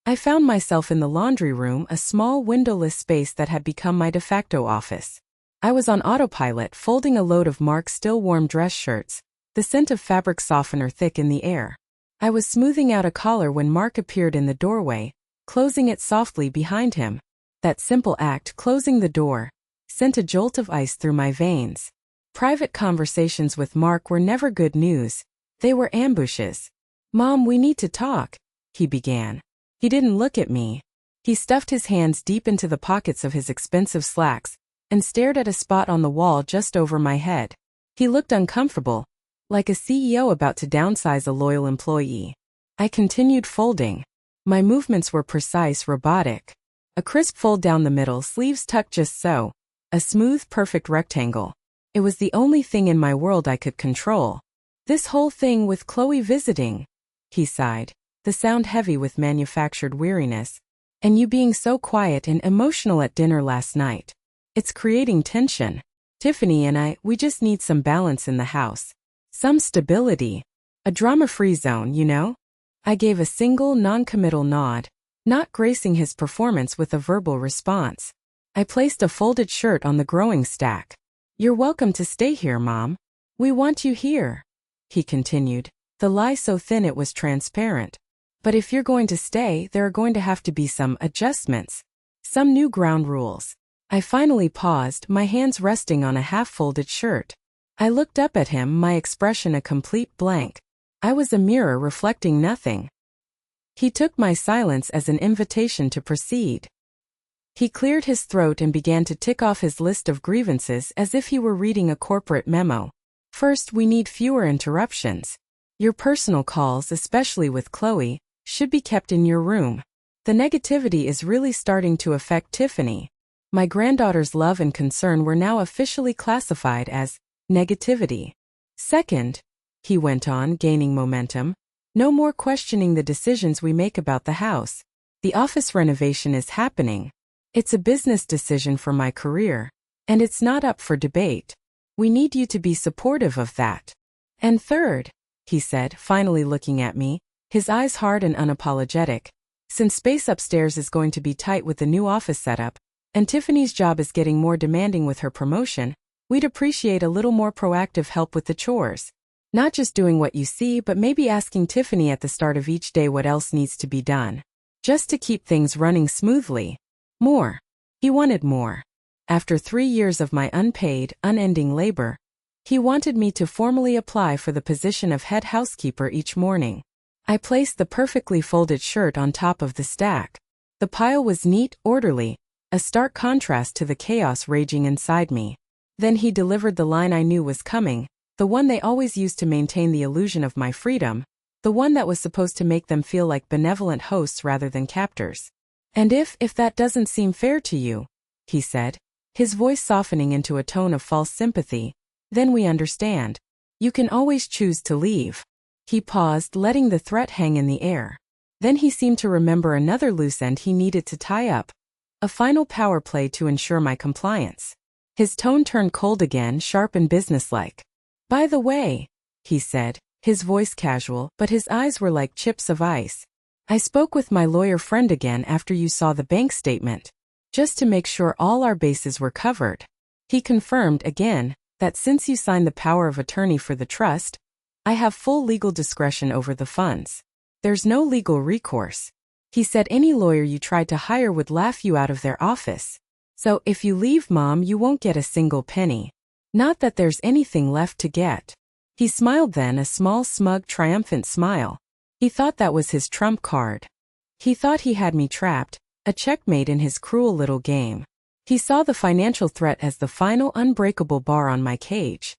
I found myself in the laundry room, a small windowless space that had become my de facto office. I was on autopilot, folding a load of Mark's still warm dress shirts, the scent of fabric softener thick in the air. I was smoothing out a collar when Mark appeared in the doorway, closing it softly behind him. That simple act, closing the door, sent a jolt of ice through my veins. Private conversations with Mark were never good news. They were ambushes. "Mom, we need to talk," he began. He didn't look at me. He stuffed his hands deep into the pockets of his expensive slacks and stared at a spot on the wall just over my head. He looked uncomfortable, like a CEO about to downsize a loyal employee. I continued folding. My movements were precise, robotic. A crisp fold down the middle, sleeves tucked just so. A smooth, perfect rectangle. It was the only thing in my world I could control. "This whole thing with Chloe visiting," he sighed, the sound heavy with manufactured weariness. "And you being so quiet and emotional at dinner last night. It's creating tension. Tiffany and I, we just need some balance in the house. Some stability. A drama-free zone, you know?" I gave a single, non-committal nod, not gracing his performance with a verbal response. I placed a folded shirt on the growing stack. "You're welcome to stay here, Mom. We want you here," he continued, the lie so thin it was transparent. "But if you're going to stay, there are going to have to be some adjustments. Some new ground rules." I finally paused, my hands resting on a half-folded shirt. I looked up at him, my expression a complete blank. I was a mirror reflecting nothing. He took my silence as an invitation to proceed. He cleared his throat and began to tick off his list of grievances as if he were reading a corporate memo. "First, we need fewer interruptions. Your personal calls, especially with Chloe, should be kept in your room. The negativity is really starting to affect Tiffany." My granddaughter's love and concern were now officially classified as negativity. "Second," he went on, gaining momentum, "no more questioning the decisions we make about the house. The office renovation is happening. It's a business decision for my career, and it's not up for debate. We need you to be supportive of that. And third," he said, finally looking at me, his eyes hard and unapologetic, "since space upstairs is going to be tight with the new office setup, and Tiffany's job is getting more demanding with her promotion, we'd appreciate a little more proactive help with the chores. Not just doing what you see, but maybe asking Tiffany at the start of each day what else needs to be done. Just to keep things running smoothly. More." He wanted more. After 3 years of my unpaid, unending labor, he wanted me to formally apply for the position of head housekeeper each morning. I placed the perfectly folded shirt on top of the stack. The pile was neat, orderly, a stark contrast to the chaos raging inside me. Then he delivered the line I knew was coming, the one they always used to maintain the illusion of my freedom, the one that was supposed to make them feel like benevolent hosts rather than captors. "And if that doesn't seem fair to you," he said, his voice softening into a tone of false sympathy, "then we understand. You can always choose to leave." He paused, letting the threat hang in the air. Then he seemed to remember another loose end he needed to tie up. A final power play to ensure my compliance. His tone turned cold again, sharp and businesslike. "By the way," he said, his voice casual, but his eyes were like chips of ice, "I spoke with my lawyer friend again after you saw the bank statement, just to make sure all our bases were covered. He confirmed again that since you signed the power of attorney for the trust, I have full legal discretion over the funds. There's no legal recourse. He said any lawyer you tried to hire would laugh you out of their office. So if you leave, Mom, you won't get a single penny. Not that there's anything left to get." He smiled then, a small, smug, triumphant smile. He thought that was his trump card. He thought he had me trapped, a checkmate in his cruel little game. He saw the financial threat as the final unbreakable bar on my cage.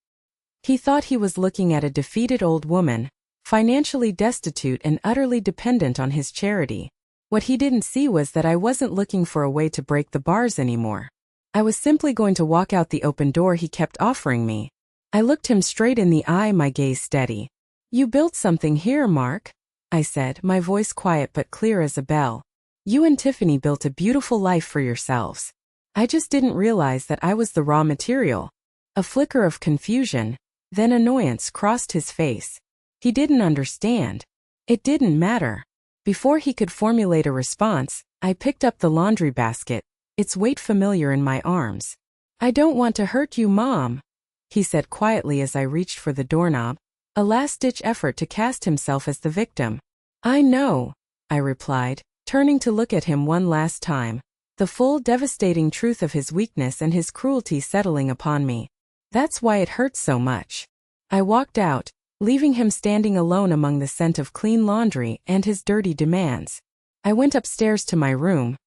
He thought he was looking at a defeated old woman, financially destitute and utterly dependent on his charity. What he didn't see was that I wasn't looking for a way to break the bars anymore. I was simply going to walk out the open door he kept offering me, I looked him straight in the eye, my gaze steady. "You built something here, Mark," I said, my voice quiet but clear as a bell. "You and Tiffany built a beautiful life for yourselves. I just didn't realize that I was the raw material." A flicker of confusion, then annoyance crossed his face. He didn't understand. It didn't matter. Before he could formulate a response, I picked up the laundry basket, its weight familiar in my arms. "I don't want to hurt you, Mom," he said quietly as I reached for the doorknob, a last-ditch effort to cast himself as the victim. "I know," I replied, turning to look at him one last time, the full devastating truth of his weakness and his cruelty settling upon me. "That's why it hurts so much." I walked out, leaving him standing alone among the scent of clean laundry and his dirty demands. I went upstairs to my room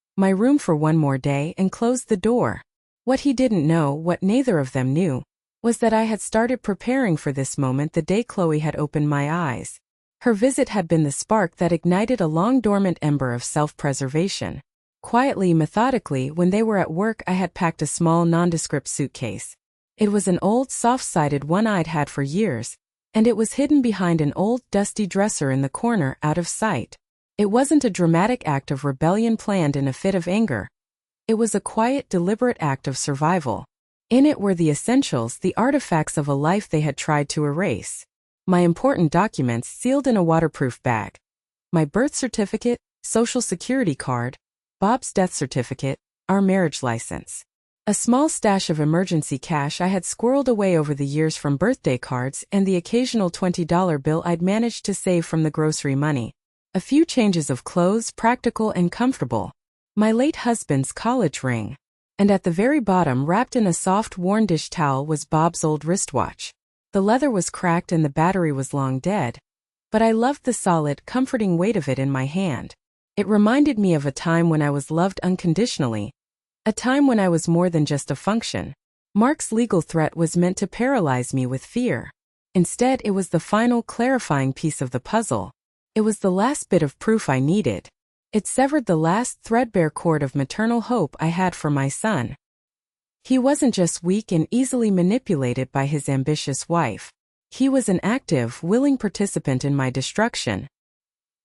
for one more day, and closed the door. What he didn't know, what neither of them knew, was that I had started preparing for this moment the day Chloe had opened my eyes. Her visit had been the spark that ignited a long-dormant ember of self-preservation. Quietly, methodically, when they were at work, I had packed a small, nondescript suitcase. It was an old, soft-sided one I'd had for years, and it was hidden behind an old, dusty dresser in the corner, out of sight. It wasn't a dramatic act of rebellion planned in a fit of anger. It was a quiet, deliberate act of survival. In it were the essentials, the artifacts of a life they had tried to erase. My important documents sealed in a waterproof bag. My birth certificate, social security card, Bob's death certificate, our marriage license. A small stash of emergency cash I had squirreled away over the years from birthday cards and the occasional $20 bill I'd managed to save from the grocery money. A few changes of clothes, practical and comfortable. My late husband's college ring. And at the very bottom, wrapped in a soft, worn dish towel, was Bob's old wristwatch. The leather was cracked and the battery was long dead, but I loved the solid, comforting weight of it in my hand. It reminded me of a time when I was loved unconditionally. A time when I was more than just a function. Mark's legal threat was meant to paralyze me with fear. Instead, it was the final, clarifying piece of the puzzle. It was the last bit of proof I needed. It severed the last threadbare cord of maternal hope I had for my son. He wasn't just weak and easily manipulated by his ambitious wife. He was an active, willing participant in my destruction.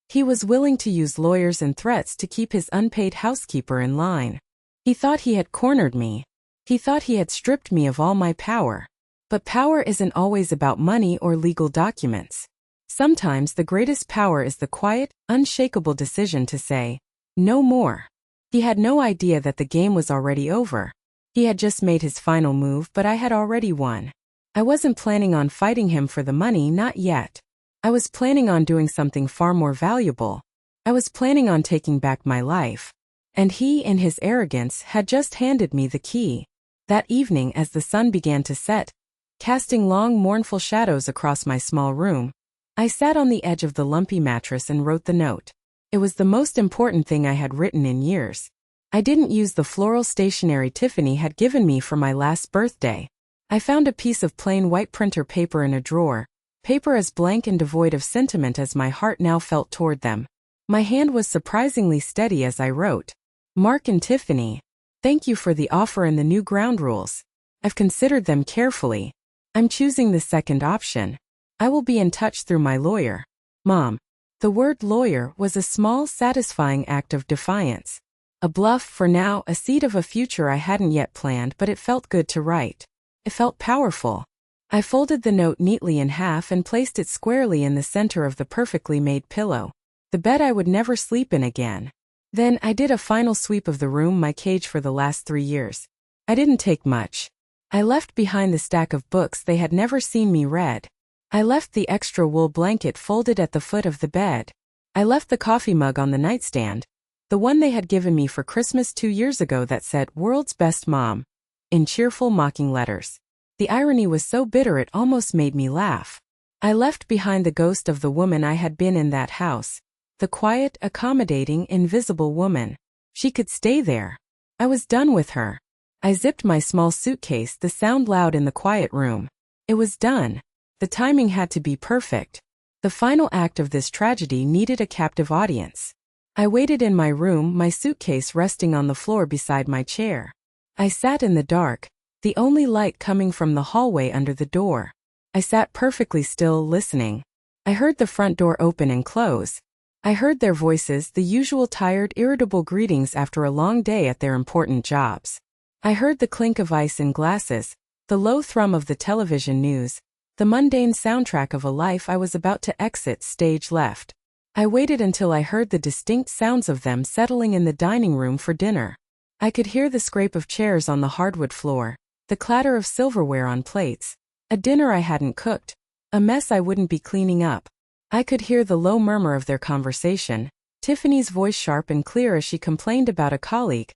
He was willing to use lawyers and threats to keep his unpaid housekeeper in line. He thought he had cornered me. He thought he had stripped me of all my power. But power isn't always about money or legal documents. Sometimes the greatest power is the quiet, unshakable decision to say, "No more." He had no idea that the game was already over. He had just made his final move, but I had already won. I wasn't planning on fighting him for the money, not yet. I was planning on doing something far more valuable. I was planning on taking back my life. And he, in his arrogance, had just handed me the key. That evening, as the sun began to set, casting long, mournful shadows across my small room, I sat on the edge of the lumpy mattress and wrote the note. It was the most important thing I had written in years. I didn't use the floral stationery Tiffany had given me for my last birthday. I found a piece of plain white printer paper in a drawer, paper as blank and devoid of sentiment as my heart now felt toward them. My hand was surprisingly steady as I wrote. "Mark and Tiffany, thank you for the offer and the new ground rules. I've considered them carefully. I'm choosing the second option. I will be in touch through my lawyer. Mom." The word lawyer was a small, satisfying act of defiance. A bluff for now, a seed of a future I hadn't yet planned, but it felt good to write. It felt powerful. I folded the note neatly in half and placed it squarely in the center of the perfectly made pillow. The bed I would never sleep in again. Then I did a final sweep of the room, my cage for the last 3 years. I didn't take much. I left behind the stack of books they had never seen me read. I left the extra wool blanket folded at the foot of the bed. I left the coffee mug on the nightstand, the one they had given me for Christmas 2 years ago that said, "World's Best Mom," in cheerful, mocking letters. The irony was so bitter it almost made me laugh. I left behind the ghost of the woman I had been in that house. The quiet, accommodating, invisible woman. She could stay there. I was done with her. I zipped my small suitcase, the sound loud in the quiet room. It was done. The timing had to be perfect. The final act of this tragedy needed a captive audience. I waited in my room, my suitcase resting on the floor beside my chair. I sat in the dark, the only light coming from the hallway under the door. I sat perfectly still, listening. I heard the front door open and close. I heard their voices, the usual tired, irritable greetings after a long day at their important jobs. I heard the clink of ice in glasses, the low thrum of the television news, the mundane soundtrack of a life I was about to exit stage left. I waited until I heard the distinct sounds of them settling in the dining room for dinner. I could hear the scrape of chairs on the hardwood floor, the clatter of silverware on plates, a dinner I hadn't cooked, a mess I wouldn't be cleaning up. I could hear the low murmur of their conversation, Tiffany's voice sharp and clear as she complained about a colleague,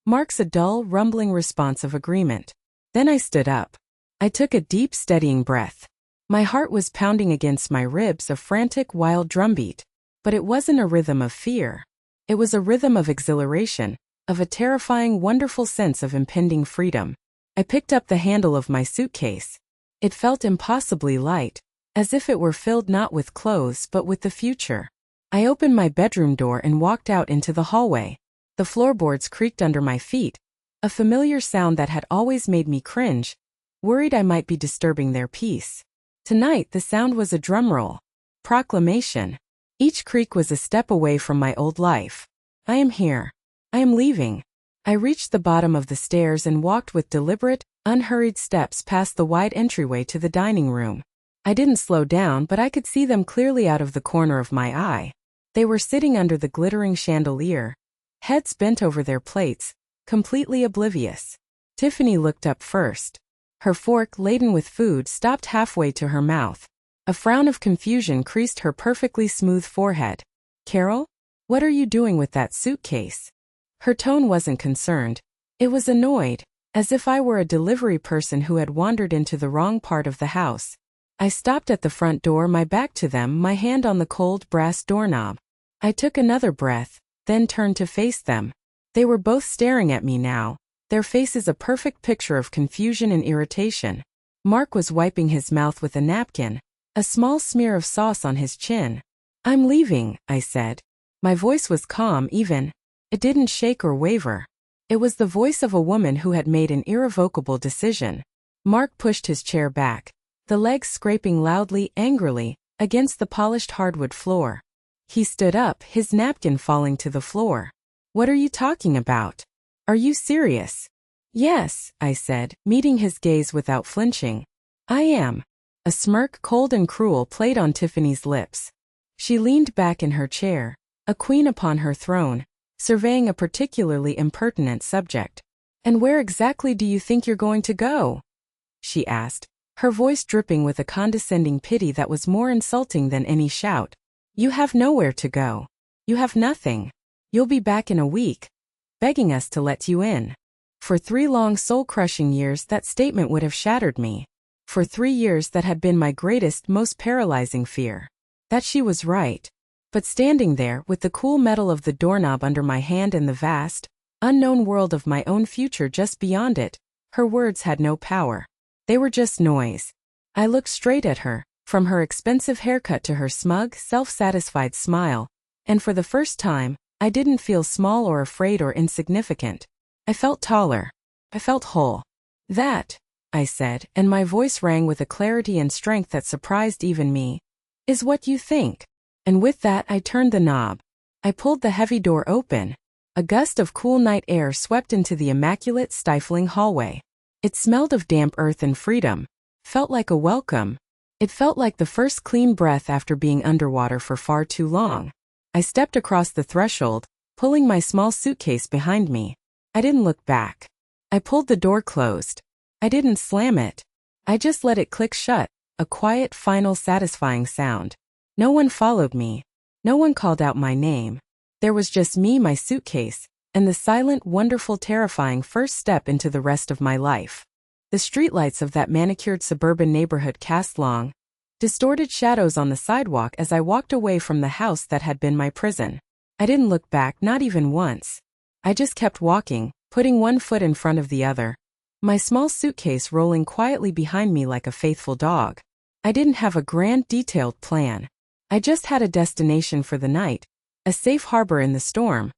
Mark's a dull, rumbling response of agreement. Then I stood up. I took a deep, steadying breath. My heart was pounding against my ribs, a frantic, wild drumbeat. But it wasn't a rhythm of fear. It was a rhythm of exhilaration, of a terrifying, wonderful sense of impending freedom. I picked up the handle of my suitcase. It felt impossibly light, as if it were filled not with clothes but with the future. I opened my bedroom door and walked out into the hallway. The floorboards creaked under my feet, a familiar sound that had always made me cringe, worried I might be disturbing their peace. Tonight the sound was a drumroll. Proclamation. Each creak was a step away from my old life. I am here. I am leaving. I reached the bottom of the stairs and walked with deliberate, unhurried steps past the wide entryway to the dining room. I didn't slow down, but I could see them clearly out of the corner of my eye. They were sitting under the glittering chandelier, heads bent over their plates, completely oblivious. Tiffany looked up first. Her fork, laden with food, stopped halfway to her mouth. A frown of confusion creased her perfectly smooth forehead. "Carol? What are you doing with that suitcase?" Her tone wasn't concerned. It was annoyed, as if I were a delivery person who had wandered into the wrong part of the house. I stopped at the front door, my back to them, my hand on the cold brass doorknob. I took another breath, then turned to face them. They were both staring at me now, their faces a perfect picture of confusion and irritation. Mark was wiping his mouth with a napkin, a small smear of sauce on his chin. "I'm leaving," I said. My voice was calm even. It didn't shake or waver. It was the voice of a woman who had made an irrevocable decision. Mark pushed his chair back, the legs scraping loudly, angrily, against the polished hardwood floor. He stood up, his napkin falling to the floor. "What are you talking about? Are you serious?" "Yes," I said, meeting his gaze without flinching. "I am." A smirk, cold and cruel, played on Tiffany's lips. She leaned back in her chair, a queen upon her throne, surveying a particularly impertinent subject. "And where exactly do you think you're going to go?" she asked, her voice dripping with a condescending pity that was more insulting than any shout. "You have nowhere to go. You have nothing. You'll be back in a week, begging us to let you in." For 3 long soul-crushing years that statement would have shattered me. For 3 years that had been my greatest, most paralyzing fear. That she was right. But standing there, with the cool metal of the doorknob under my hand and the vast, unknown world of my own future just beyond it, her words had no power. They were just noise. I looked straight at her, from her expensive haircut to her smug, self-satisfied smile, and for the first time, I didn't feel small or afraid or insignificant. I felt taller. I felt whole. "That," I said, and my voice rang with a clarity and strength that surprised even me, "is what you think." And with that I turned the knob. I pulled the heavy door open. A gust of cool night air swept into the immaculate, stifling hallway. It smelled of damp earth and freedom. Felt like a welcome. It felt like the first clean breath after being underwater for far too long. I stepped across the threshold, pulling my small suitcase behind me. I didn't look back. I pulled the door closed. I didn't slam it. I just let it click shut, a quiet, final, satisfying sound. No one followed me. No one called out my name. There was just me, my suitcase, and the silent, wonderful, terrifying first step into the rest of my life. The streetlights of that manicured suburban neighborhood cast long, distorted shadows on the sidewalk as I walked away from the house that had been my prison. I didn't look back, not even once. I just kept walking, putting one foot in front of the other, my small suitcase rolling quietly behind me like a faithful dog. I didn't have a grand, detailed plan. I just had a destination for the night, a safe harbor in the storm,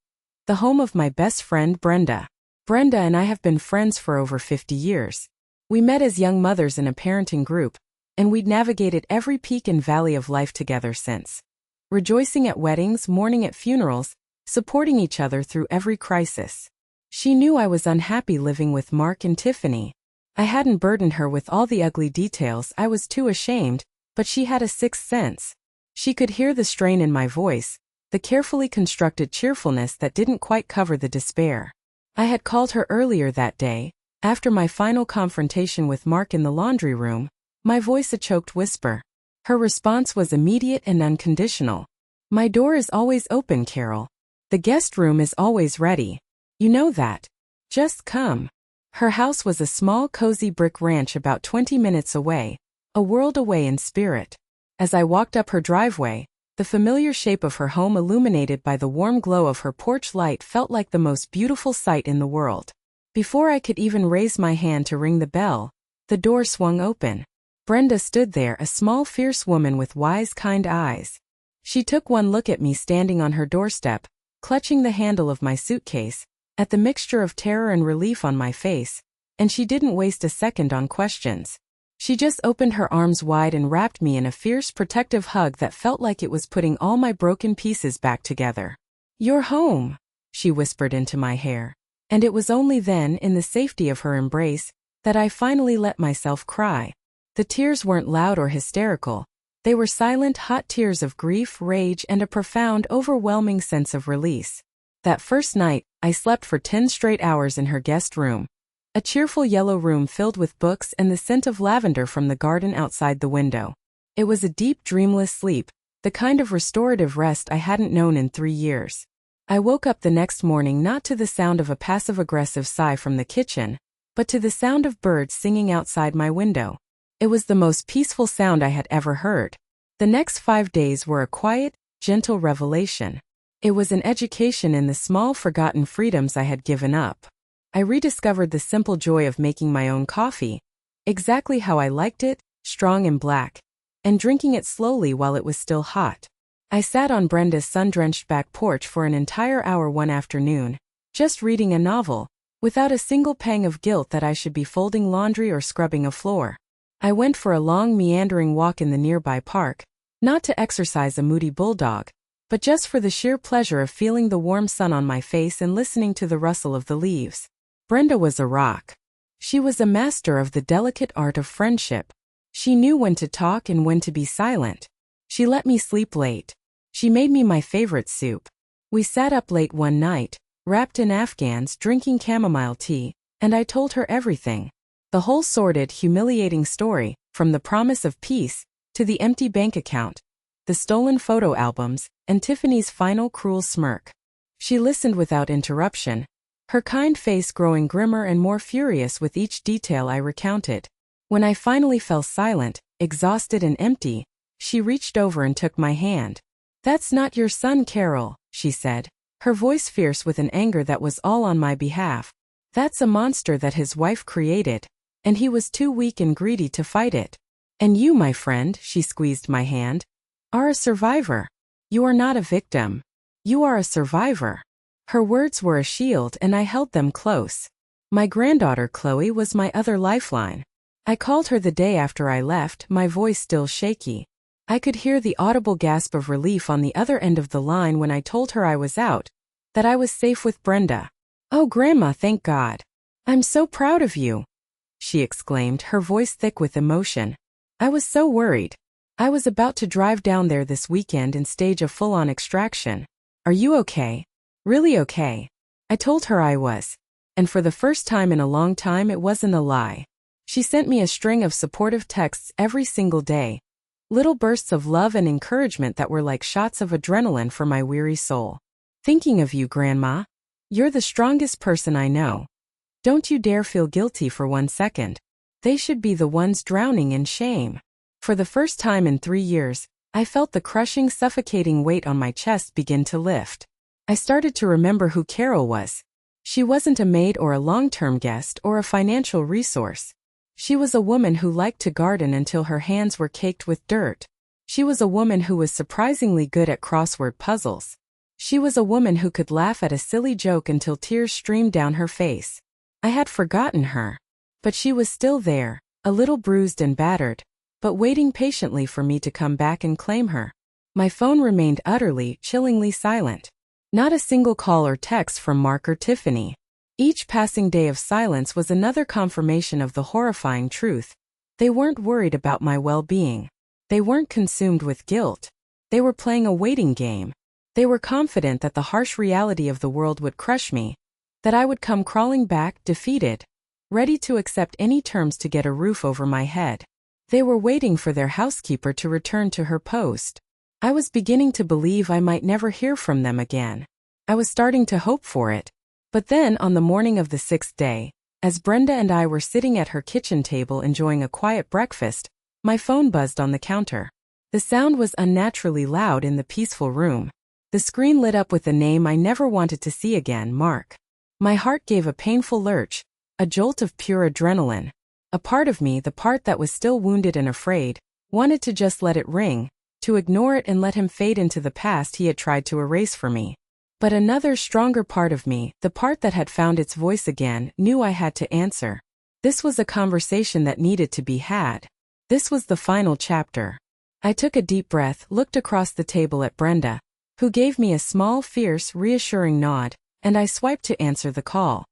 the home of my best friend Brenda. Brenda and I have been friends for over 50 years. We met as young mothers in a parenting group, and we'd navigated every peak and valley of life together since. Rejoicing at weddings, mourning at funerals, supporting each other through every crisis. She knew I was unhappy living with Mark and Tiffany. I hadn't burdened her with all the ugly details, I was too ashamed, but she had a sixth sense. She could hear the strain in my voice, the carefully constructed cheerfulness that didn't quite cover the despair. I had called her earlier that day, after my final confrontation with Mark in the laundry room, my voice a choked whisper. Her response was immediate and unconditional. "My door is always open, Carol. The guest room is always ready. You know that. Just come." Her house was a small, cozy brick ranch about 20 minutes away, a world away in spirit. As I walked up her driveway, the familiar shape of her home illuminated by the warm glow of her porch light felt like the most beautiful sight in the world. Before I could even raise my hand to ring the bell, the door swung open. Brenda stood there, a small, fierce woman with wise, kind eyes. She took one look at me standing on her doorstep, clutching the handle of my suitcase, at the mixture of terror and relief on my face, and she didn't waste a second on questions. She just opened her arms wide and wrapped me in a fierce, protective hug that felt like it was putting all my broken pieces back together. "You're home," she whispered into my hair, and it was only then, in the safety of her embrace, that I finally let myself cry. The tears weren't loud or hysterical. They were silent, hot tears of grief, rage, and a profound, overwhelming sense of release. That first night, I slept for 10 straight hours in her guest room. A cheerful yellow room filled with books and the scent of lavender from the garden outside the window. It was a deep, dreamless sleep, the kind of restorative rest I hadn't known in 3 years. I woke up the next morning not to the sound of a passive-aggressive sigh from the kitchen, but to the sound of birds singing outside my window. It was the most peaceful sound I had ever heard. The next 5 days were a quiet, gentle revelation. It was an education in the small, forgotten freedoms I had given up. I rediscovered the simple joy of making my own coffee, exactly how I liked it, strong and black, and drinking it slowly while it was still hot. I sat on Brenda's sun-drenched back porch for an entire hour one afternoon, just reading a novel, without a single pang of guilt that I should be folding laundry or scrubbing a floor. I went for a long, meandering walk in the nearby park, not to exercise a moody bulldog, but just for the sheer pleasure of feeling the warm sun on my face and listening to the rustle of the leaves. Brenda was a rock. She was a master of the delicate art of friendship. She knew when to talk and when to be silent. She let me sleep late. She made me my favorite soup. We sat up late one night, wrapped in Afghans, drinking chamomile tea, and I told her everything. The whole sordid, humiliating story, from the promise of peace, to the empty bank account, the stolen photo albums, and Tiffany's final cruel smirk. She listened without interruption, her kind face growing grimmer and more furious with each detail I recounted. When I finally fell silent, exhausted and empty, she reached over and took my hand. "That's not your son, Carol," she said, her voice fierce with an anger that was all on my behalf. "That's a monster that his wife created, and he was too weak and greedy to fight it. And you, my friend," she squeezed my hand, "are a survivor. You are not a victim. You are a survivor." Her words were a shield and I held them close. My granddaughter Chloe was my other lifeline. I called her the day after I left, my voice still shaky. I could hear the audible gasp of relief on the other end of the line when I told her I was out, that I was safe with Brenda. "Oh, Grandma, thank God. I'm so proud of you," she exclaimed, her voice thick with emotion. "I was so worried. I was about to drive down there this weekend and stage a full-on extraction. Are you okay? Really okay?" I told her I was. And for the first time in a long time, it wasn't a lie. She sent me a string of supportive texts every single day. Little bursts of love and encouragement that were like shots of adrenaline for my weary soul. "Thinking of you, Grandma. You're the strongest person I know. Don't you dare feel guilty for 1 second. They should be the ones drowning in shame." For the first time in 3 years, I felt the crushing, suffocating weight on my chest begin to lift. I started to remember who Carol was. She wasn't a maid or a long-term guest or a financial resource. She was a woman who liked to garden until her hands were caked with dirt. She was a woman who was surprisingly good at crossword puzzles. She was a woman who could laugh at a silly joke until tears streamed down her face. I had forgotten her. But she was still there, a little bruised and battered, but waiting patiently for me to come back and claim her. My phone remained utterly, chillingly silent. Not a single call or text from Mark or Tiffany. Each passing day of silence was another confirmation of the horrifying truth. They weren't worried about my well-being. They weren't consumed with guilt. They were playing a waiting game. They were confident that the harsh reality of the world would crush me, that I would come crawling back, defeated, ready to accept any terms to get a roof over my head. They were waiting for their housekeeper to return to her post. I was beginning to believe I might never hear from them again. I was starting to hope for it. But then, on the morning of the 6th day, as Brenda and I were sitting at her kitchen table enjoying a quiet breakfast, my phone buzzed on the counter. The sound was unnaturally loud in the peaceful room. The screen lit up with the name I never wanted to see again, Mark. My heart gave a painful lurch, a jolt of pure adrenaline. A part of me, the part that was still wounded and afraid, wanted to just let it ring, to ignore it and let him fade into the past he had tried to erase for me. But another stronger part of me, the part that had found its voice again, knew I had to answer. This was a conversation that needed to be had. This was the final chapter. I took a deep breath, looked across the table at Brenda, who gave me a small, fierce, reassuring nod, and I swiped to answer the call.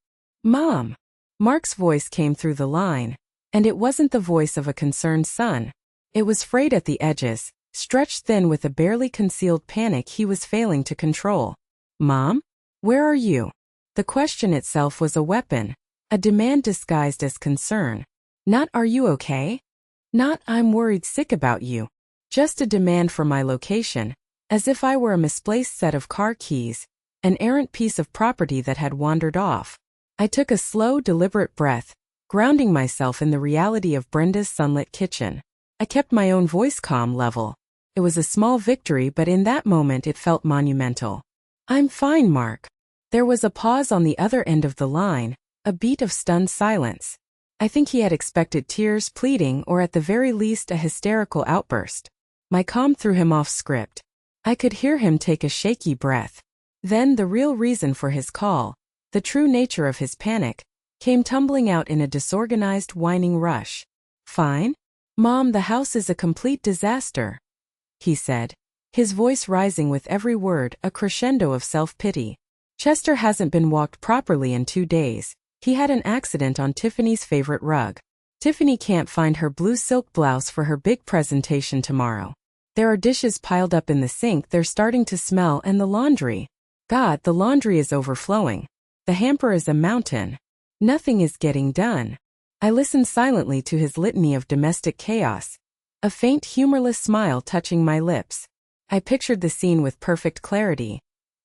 Mom! Mark's voice came through the line, and it wasn't the voice of a concerned son. It was frayed at the edges, stretched thin with a barely concealed panic he was failing to control. Mom? Where are you? The question itself was a weapon, a demand disguised as concern. Not "Are you okay?" Not "I'm worried sick about you." Just a demand for my location, as if I were a misplaced set of car keys, an errant piece of property that had wandered off. I took a slow, deliberate breath, grounding myself in the reality of Brenda's sunlit kitchen. I kept my own voice calm level. It was a small victory, but in that moment it felt monumental. I'm fine, Mark. There was a pause on the other end of the line, a beat of stunned silence. I think he had expected tears, pleading, or at the very least a hysterical outburst. My calm threw him off script. I could hear him take a shaky breath. Then the real reason for his call, the true nature of his panic, came tumbling out in a disorganized, whining rush. Fine? Mom, the house is a complete disaster, he said, his voice rising with every word, a crescendo of self-pity. Chester hasn't been walked properly in 2 days. He had an accident on Tiffany's favorite rug. Tiffany can't find her blue silk blouse for her big presentation tomorrow. There are dishes piled up in the sink, they're starting to smell, and the laundry. God, the laundry is overflowing. The hamper is a mountain. Nothing is getting done. I listened silently to his litany of domestic chaos, a faint humorless smile touching my lips. I pictured the scene with perfect clarity.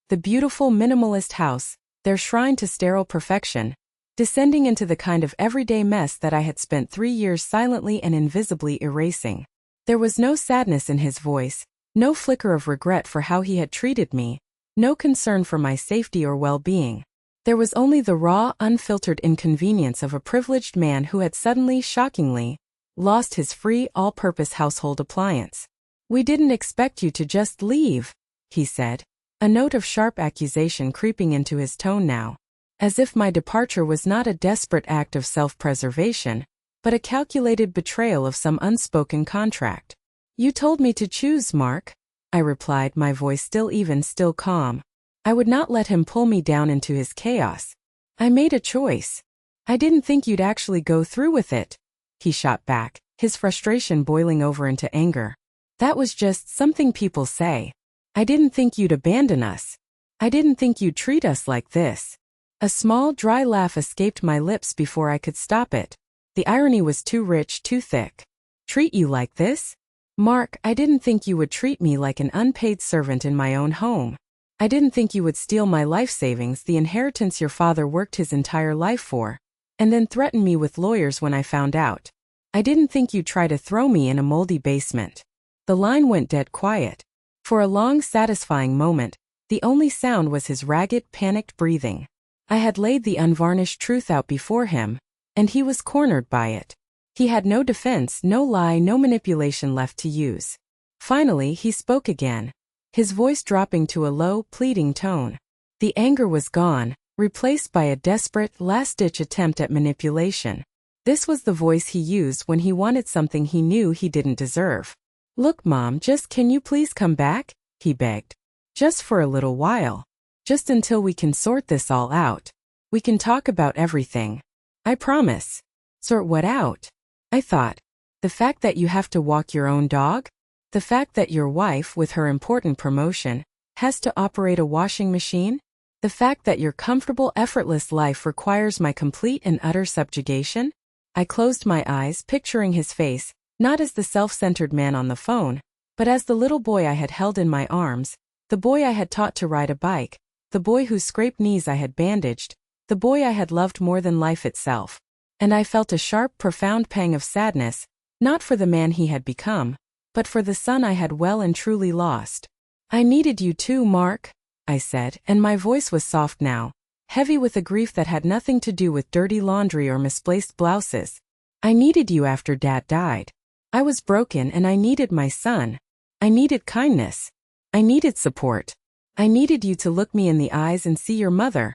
The beautiful minimalist house, their shrine to sterile perfection, descending into the kind of everyday mess that I had spent 3 years silently and invisibly erasing. There was no sadness in his voice, no flicker of regret for how he had treated me, no concern for my safety or well-being. There was only the raw, unfiltered inconvenience of a privileged man who had suddenly, shockingly, lost his free, all-purpose household appliance. We didn't expect you to just leave, he said, a note of sharp accusation creeping into his tone now, as if my departure was not a desperate act of self-preservation, but a calculated betrayal of some unspoken contract. You told me to choose, Mark, I replied, my voice still calm. I would not let him pull me down into his chaos. I made a choice. I didn't think you'd actually go through with it, he shot back, his frustration boiling over into anger. That was just something people say. I didn't think you'd abandon us. I didn't think you'd treat us like this. A small, dry laugh escaped my lips before I could stop it. The irony was too rich, too thick. Treat you like this? Mark, I didn't think you would treat me like an unpaid servant in my own home. I didn't think you would steal my life savings, the inheritance your father worked his entire life for, and then threaten me with lawyers when I found out. I didn't think you'd try to throw me in a moldy basement. The line went dead quiet. For a long, satisfying moment, the only sound was his ragged, panicked breathing. I had laid the unvarnished truth out before him, and he was cornered by it. He had no defense, no lie, no manipulation left to use. Finally, he spoke again, his voice dropping to a low, pleading tone. The anger was gone, replaced by a desperate, last-ditch attempt at manipulation. This was the voice he used when he wanted something he knew he didn't deserve. "Look, Mom, can you please come back?" he begged. "Just for a little while. Just until we can sort this all out. We can talk about everything. I promise." "Sort what out?" I thought. "The fact that you have to walk your own dog? The fact that your wife, with her important promotion, has to operate a washing machine? The fact that your comfortable, effortless life requires my complete and utter subjugation?" I closed my eyes, picturing his face, not as the self-centered man on the phone, but as the little boy I had held in my arms, the boy I had taught to ride a bike, the boy whose scraped knees I had bandaged, the boy I had loved more than life itself. And I felt a sharp, profound pang of sadness, not for the man he had become, but for the son I had well and truly lost. "I needed you too, Mark," I said, and my voice was soft now, heavy with a grief that had nothing to do with dirty laundry or misplaced blouses. "I needed you after Dad died. I was broken and I needed my son. I needed kindness. I needed support. I needed you to look me in the eyes and see your mother,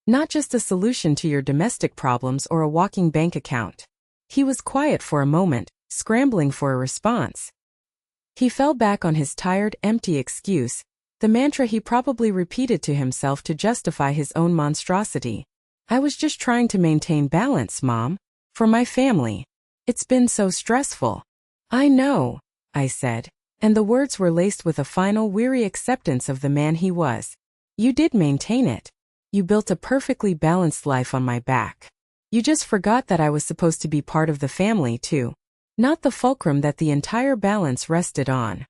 not just a solution to your domestic problems or a walking bank account." He was quiet for a moment, scrambling for a response. He fell back on his tired, empty excuse, the mantra he probably repeated to himself to justify his own monstrosity. "I was just trying to maintain balance, Mom. For my family. It's been so stressful." "I know," I said, and the words were laced with a final weary acceptance of the man he was. "You did maintain it. You built a perfectly balanced life on my back. You just forgot that I was supposed to be part of the family too. Not the fulcrum that the entire balance rested on."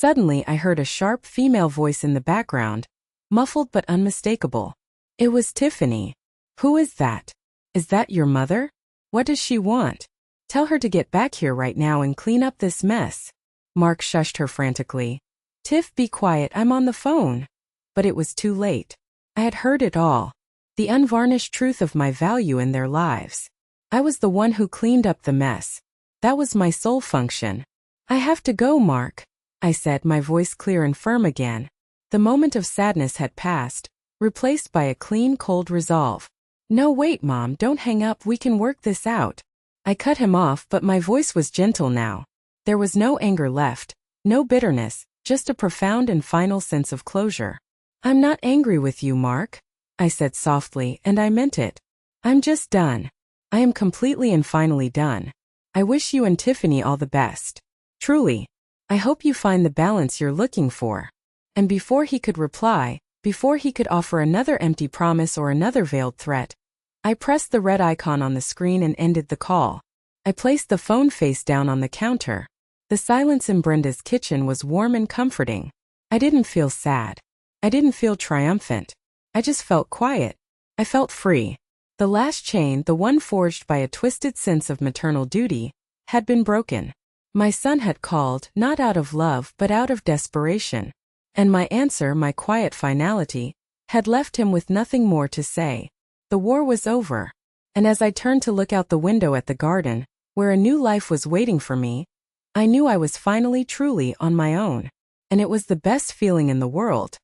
Suddenly I heard a sharp female voice in the background, muffled but unmistakable. It was Tiffany. "Who is that? Is that your mother? What does she want? Tell her to get back here right now and clean up this mess." Mark shushed her frantically. "Tiff, be quiet, I'm on the phone." But it was too late. I had heard it all. The unvarnished truth of my value in their lives. I was the one who cleaned up the mess. That was my sole function. "I have to go, Mark," I said, my voice clear and firm again. The moment of sadness had passed, replaced by a clean, cold resolve. "No, wait, Mom, don't hang up, we can work this out." I cut him off, but my voice was gentle now. There was no anger left, no bitterness, just a profound and final sense of closure. "I'm not angry with you, Mark," I said softly, and I meant it. "I'm just done. I am completely and finally done. I wish you and Tiffany all the best. Truly. I hope you find the balance you're looking for." And before he could reply, before he could offer another empty promise or another veiled threat, I pressed the red icon on the screen and ended the call. I placed the phone face down on the counter. The silence in Brenda's kitchen was warm and comforting. I didn't feel sad. I didn't feel triumphant. I just felt quiet. I felt free. The last chain, the one forged by a twisted sense of maternal duty, had been broken. My son had called, not out of love but out of desperation. And my answer, my quiet finality, had left him with nothing more to say. The war was over. And as I turned to look out the window at the garden, where a new life was waiting for me, I knew I was finally truly on my own. And it was the best feeling in the world.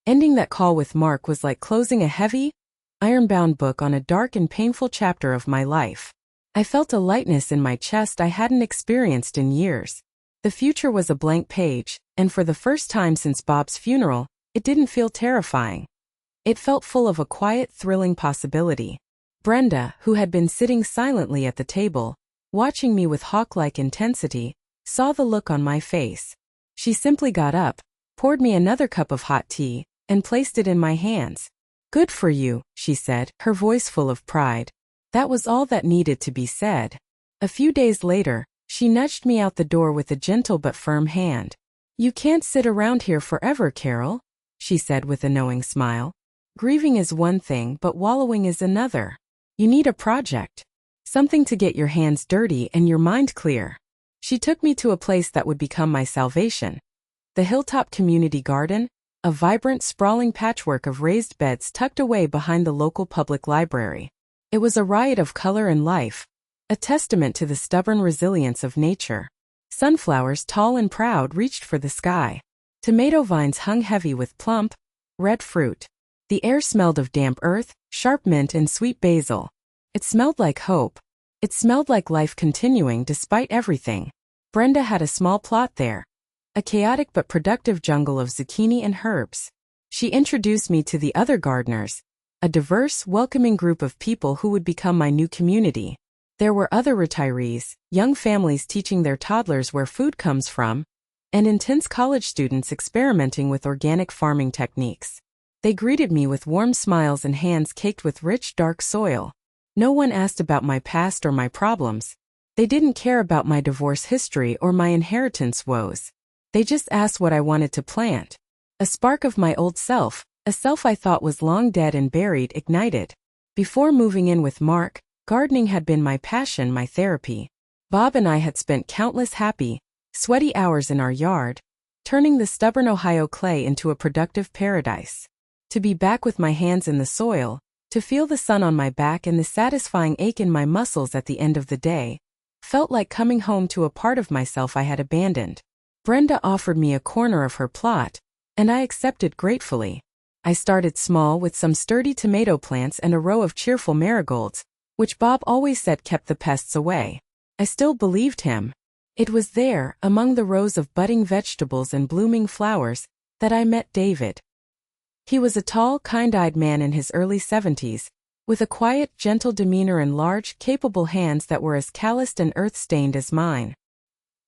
Ending that call with Mark was like closing a heavy, iron-bound book on a dark and painful chapter of my life. I felt a lightness in my chest I hadn't experienced in years. The future was a blank page, and for the first time since Bob's funeral, it didn't feel terrifying. It felt full of a quiet, thrilling possibility. Brenda, who had been sitting silently at the table, watching me with hawk-like intensity, saw the look on my face. She simply got up, poured me another cup of hot tea, and placed it in my hands. "Good for you," she said, her voice full of pride. That was all that needed to be said. A few days later, she nudged me out the door with a gentle but firm hand. "You can't sit around here forever, Carol," she said with a knowing smile. "Grieving is one thing, but wallowing is another. You need a project. Something to get your hands dirty and your mind clear." She took me to a place that would become my salvation. The Hilltop Community Garden, a vibrant, sprawling patchwork of raised beds tucked away behind the local public library. It was a riot of color and life, a testament to the stubborn resilience of nature. Sunflowers, tall and proud, reached for the sky. Tomato vines hung heavy with plump, red fruit. The air smelled of damp earth, sharp mint, and sweet basil. It smelled like hope. It smelled like life continuing despite everything. Brenda had a small plot there. A chaotic but productive jungle of zucchini and herbs. She introduced me to the other gardeners, a diverse, welcoming group of people who would become my new community. There were other retirees, young families teaching their toddlers where food comes from, and intense college students experimenting with organic farming techniques. They greeted me with warm smiles and hands caked with rich, dark soil. No one asked about my past or my problems. They didn't care about my divorce history or my inheritance woes. They just asked what I wanted to plant. A spark of my old self, a self I thought was long dead and buried, ignited. Before moving in with Mark, gardening had been my passion, my therapy. Bob and I had spent countless happy, sweaty hours in our yard, turning the stubborn Ohio clay into a productive paradise. To be back with my hands in the soil, to feel the sun on my back and the satisfying ache in my muscles at the end of the day, felt like coming home to a part of myself I had abandoned. Brenda offered me a corner of her plot, and I accepted gratefully. I started small with some sturdy tomato plants and a row of cheerful marigolds, which Bob always said kept the pests away. I still believed him. It was there, among the rows of budding vegetables and blooming flowers, that I met David. He was a tall, kind-eyed man in his early 70s, with a quiet, gentle demeanor and large, capable hands that were as calloused and earth-stained as mine.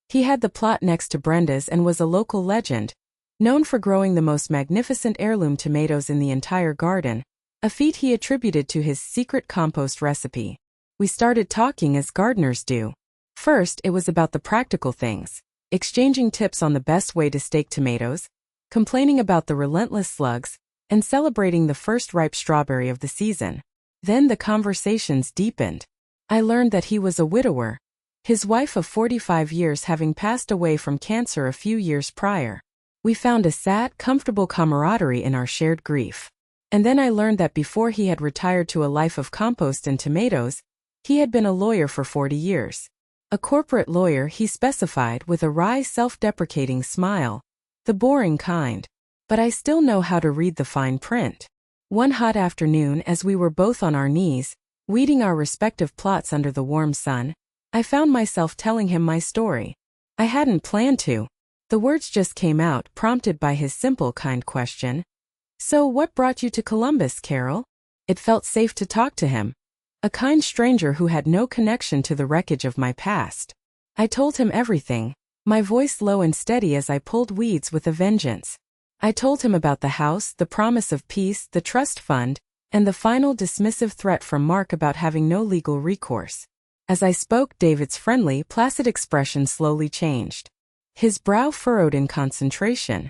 He had the plot next to Brenda's and was a local legend, known for growing the most magnificent heirloom tomatoes in the entire garden, a feat he attributed to his secret compost recipe. We started talking as gardeners do. First, it was about the practical things, exchanging tips on the best way to stake tomatoes, complaining about the relentless slugs, and celebrating the first ripe strawberry of the season. Then the conversations deepened. I learned that he was a widower, his wife of 45 years having passed away from cancer a few years prior. We found a sad, comfortable camaraderie in our shared grief. And then I learned that before he had retired to a life of compost and tomatoes, he had been a lawyer for 40 years. A corporate lawyer, he specified with a wry, self-deprecating smile. The boring kind. But I still know how to read the fine print. One hot afternoon, as we were both on our knees, weeding our respective plots under the warm sun, I found myself telling him my story. I hadn't planned to. The words just came out, prompted by his simple, kind question. "So what brought you to Columbus, Carol?" It felt safe to talk to him. A kind stranger who had no connection to the wreckage of my past. I told him everything, my voice low and steady as I pulled weeds with a vengeance. I told him about the house, the promise of peace, the trust fund, and the final dismissive threat from Mark about having no legal recourse. As I spoke, David's friendly, placid expression slowly changed. His brow furrowed in concentration.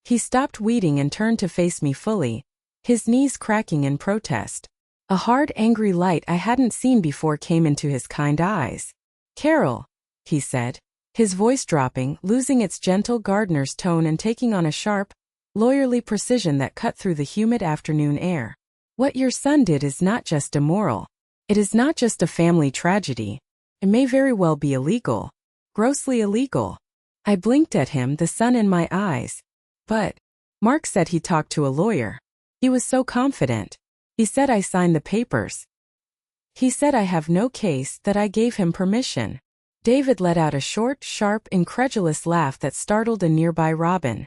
He stopped weeding and turned to face me fully, his knees cracking in protest. A hard, angry light I hadn't seen before came into his kind eyes. "Carol," he said, his voice dropping, losing its gentle gardener's tone and taking on a sharp, lawyerly precision that cut through the humid afternoon air. "What your son did is not just immoral. It is not just a family tragedy. It may very well be illegal. Grossly illegal." I blinked at him, the sun in my eyes. "But Mark said he talked to a lawyer. He was so confident. He said I signed the papers. He said I have no case, that I gave him permission." David let out a short, sharp, incredulous laugh that startled a nearby robin.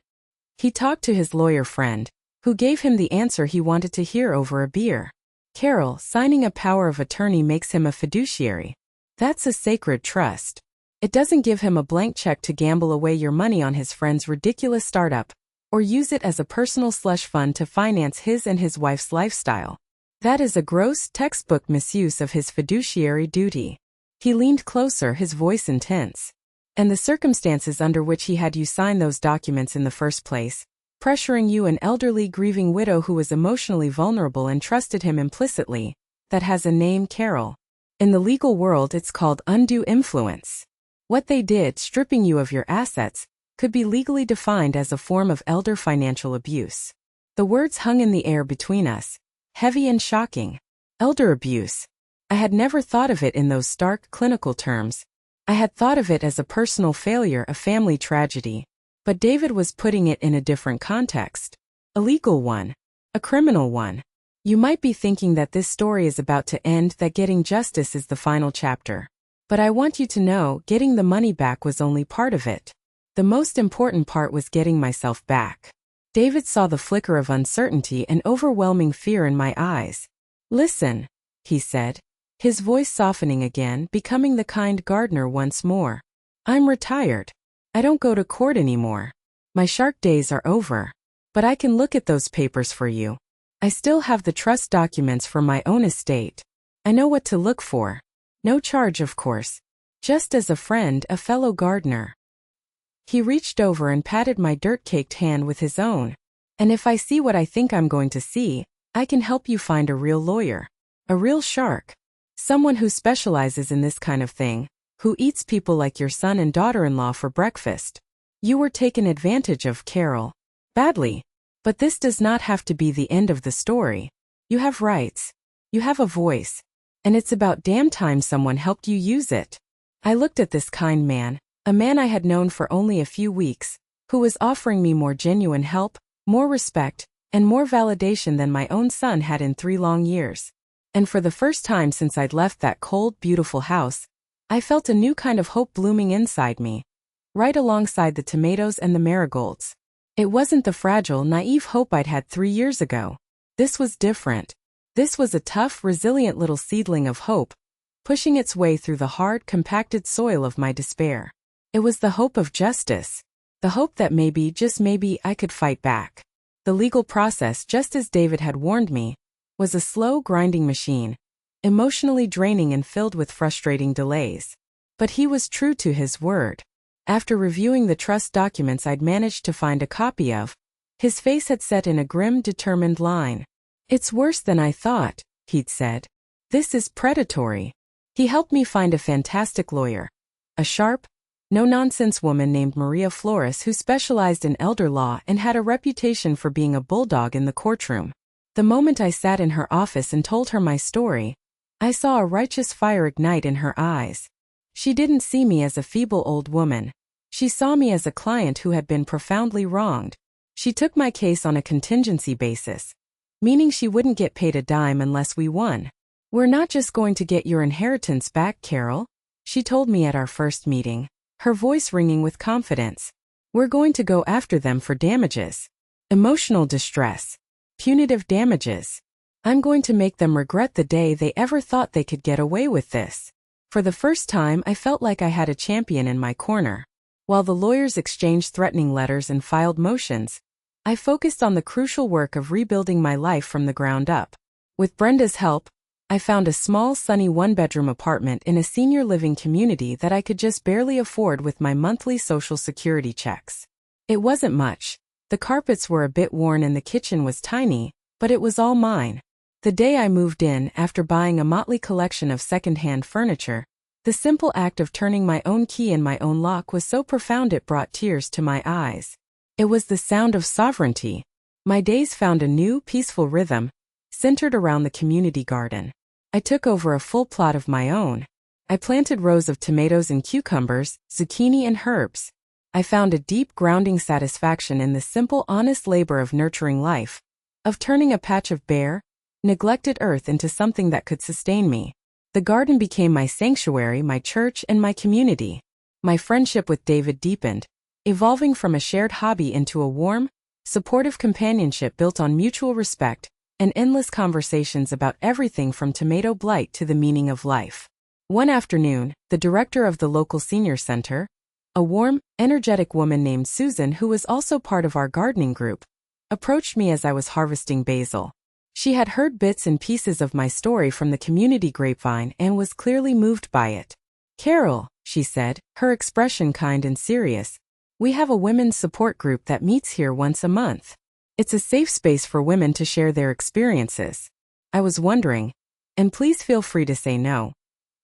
He talked to his lawyer friend, who gave him the answer he wanted to hear over a beer. "Carol, signing a power of attorney makes him a fiduciary. That's a sacred trust. It doesn't give him a blank check to gamble away your money on his friend's ridiculous startup, or use it as a personal slush fund to finance his and his wife's lifestyle. That is a gross, textbook misuse of his fiduciary duty." He leaned closer, his voice intense. "And the circumstances under which he had you sign those documents in the first place, pressuring you, an elderly, grieving widow who was emotionally vulnerable and trusted him implicitly, that has a name, Carol. In the legal world it's called undue influence. What they did, stripping you of your assets, could be legally defined as a form of elder financial abuse." The words hung in the air between us, heavy and shocking. Elder abuse. I had never thought of it in those stark, clinical terms. I had thought of it as a personal failure, a family tragedy. But David was putting it in a different context. A legal one. A criminal one. You might be thinking that this story is about to end, that getting justice is the final chapter. But I want you to know, getting the money back was only part of it. The most important part was getting myself back. David saw the flicker of uncertainty and overwhelming fear in my eyes. "Listen," he said, his voice softening again, becoming the kind gardener once more. "I'm retired. I don't go to court anymore. My shark days are over. But I can look at those papers for you. I still have the trust documents for my own estate. I know what to look for. No charge, of course. Just as a friend, a fellow gardener." He reached over and patted my dirt-caked hand with his own. "And if I see what I think I'm going to see, I can help you find a real lawyer. A real shark. Someone who specializes in this kind of thing, who eats people like your son and daughter-in-law for breakfast. You were taken advantage of, Carol. Badly. But this does not have to be the end of the story. You have rights. You have a voice. And it's about damn time someone helped you use it." I looked at this kind man, a man I had known for only a few weeks, who was offering me more genuine help, more respect, and more validation than my own son had in 3 long years. And for the first time since I'd left that cold, beautiful house, I felt a new kind of hope blooming inside me, right alongside the tomatoes and the marigolds. It wasn't the fragile, naive hope I'd had 3 years ago. This was different. This was a tough, resilient little seedling of hope, pushing its way through the hard, compacted soil of my despair. It was the hope of justice. The hope that maybe, just maybe, I could fight back. The legal process, just as David had warned me, was a slow, grinding machine, emotionally draining and filled with frustrating delays. But he was true to his word. After reviewing the trust documents I'd managed to find a copy of, his face had set in a grim, determined line. "It's worse than I thought," he'd said. "This is predatory." He helped me find a fantastic lawyer. A sharp, no-nonsense woman named Maria Flores who specialized in elder law and had a reputation for being a bulldog in the courtroom. The moment I sat in her office and told her my story, I saw a righteous fire ignite in her eyes. She didn't see me as a feeble old woman. She saw me as a client who had been profoundly wronged. She took my case on a contingency basis, meaning she wouldn't get paid a dime unless we won. "We're not just going to get your inheritance back, Carol," she told me at our first meeting, her voice ringing with confidence. "We're going to go after them for damages. Emotional distress. Punitive damages. I'm going to make them regret the day they ever thought they could get away with this." For the first time, I felt like I had a champion in my corner. While the lawyers exchanged threatening letters and filed motions, I focused on the crucial work of rebuilding my life from the ground up. With Brenda's help, I found a small, sunny one-bedroom apartment in a senior living community that I could just barely afford with my monthly Social Security checks. It wasn't much. The carpets were a bit worn and the kitchen was tiny, but it was all mine. The day I moved in, after buying a motley collection of second-hand furniture, the simple act of turning my own key in my own lock was so profound it brought tears to my eyes. It was the sound of sovereignty. My days found a new, peaceful rhythm, centered around the community garden. I took over a full plot of my own. I planted rows of tomatoes and cucumbers, zucchini and herbs. I found a deep, grounding satisfaction in the simple, honest labor of nurturing life, of turning a patch of bare, neglected earth into something that could sustain me. The garden became my sanctuary, my church, and my community. My friendship with David deepened, evolving from a shared hobby into a warm, supportive companionship built on mutual respect and endless conversations about everything from tomato blight to the meaning of life. One afternoon, the director of the local senior center, a warm, energetic woman named Susan who was also part of our gardening group, approached me as I was harvesting basil. She had heard bits and pieces of my story from the community grapevine and was clearly moved by it. "Carol," she said, her expression kind and serious, "we have a women's support group that meets here once a month. It's a safe space for women to share their experiences." I was wondering, and please feel free to say no,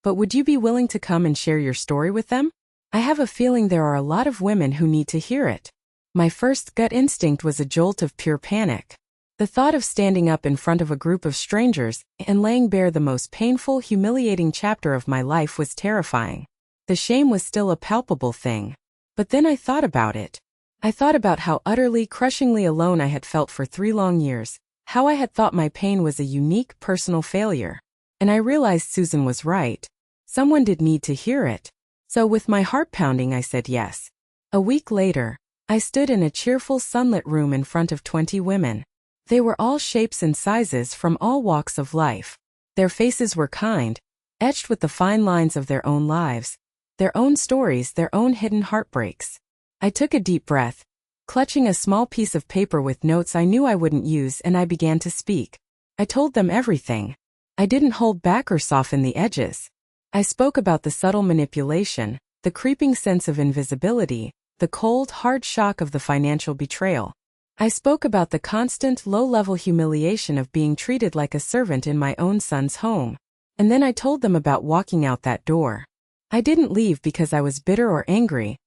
but would you be willing to come and share your story with them? I have a feeling there are a lot of women who need to hear it. My first gut instinct was a jolt of pure panic. The thought of standing up in front of a group of strangers and laying bare the most painful, humiliating chapter of my life was terrifying. The shame was still a palpable thing. But then I thought about it. I thought about how utterly, crushingly alone I had felt for 3 long years, how I had thought my pain was a unique personal failure. And I realized Susan was right. Someone did need to hear it. So with my heart pounding, I said yes. A week later, I stood in a cheerful sunlit room in front of 20 women. They were all shapes and sizes from all walks of life. Their faces were kind, etched with the fine lines of their own lives, their own stories, their own hidden heartbreaks. I took a deep breath, clutching a small piece of paper with notes I knew I wouldn't use, and I began to speak. I told them everything. I didn't hold back or soften the edges. I spoke about the subtle manipulation, the creeping sense of invisibility, the cold, hard shock of the financial betrayal. I spoke about the constant, low-level humiliation of being treated like a servant in my own son's home. And then I told them about walking out that door. I didn't leave because I was bitter or angry.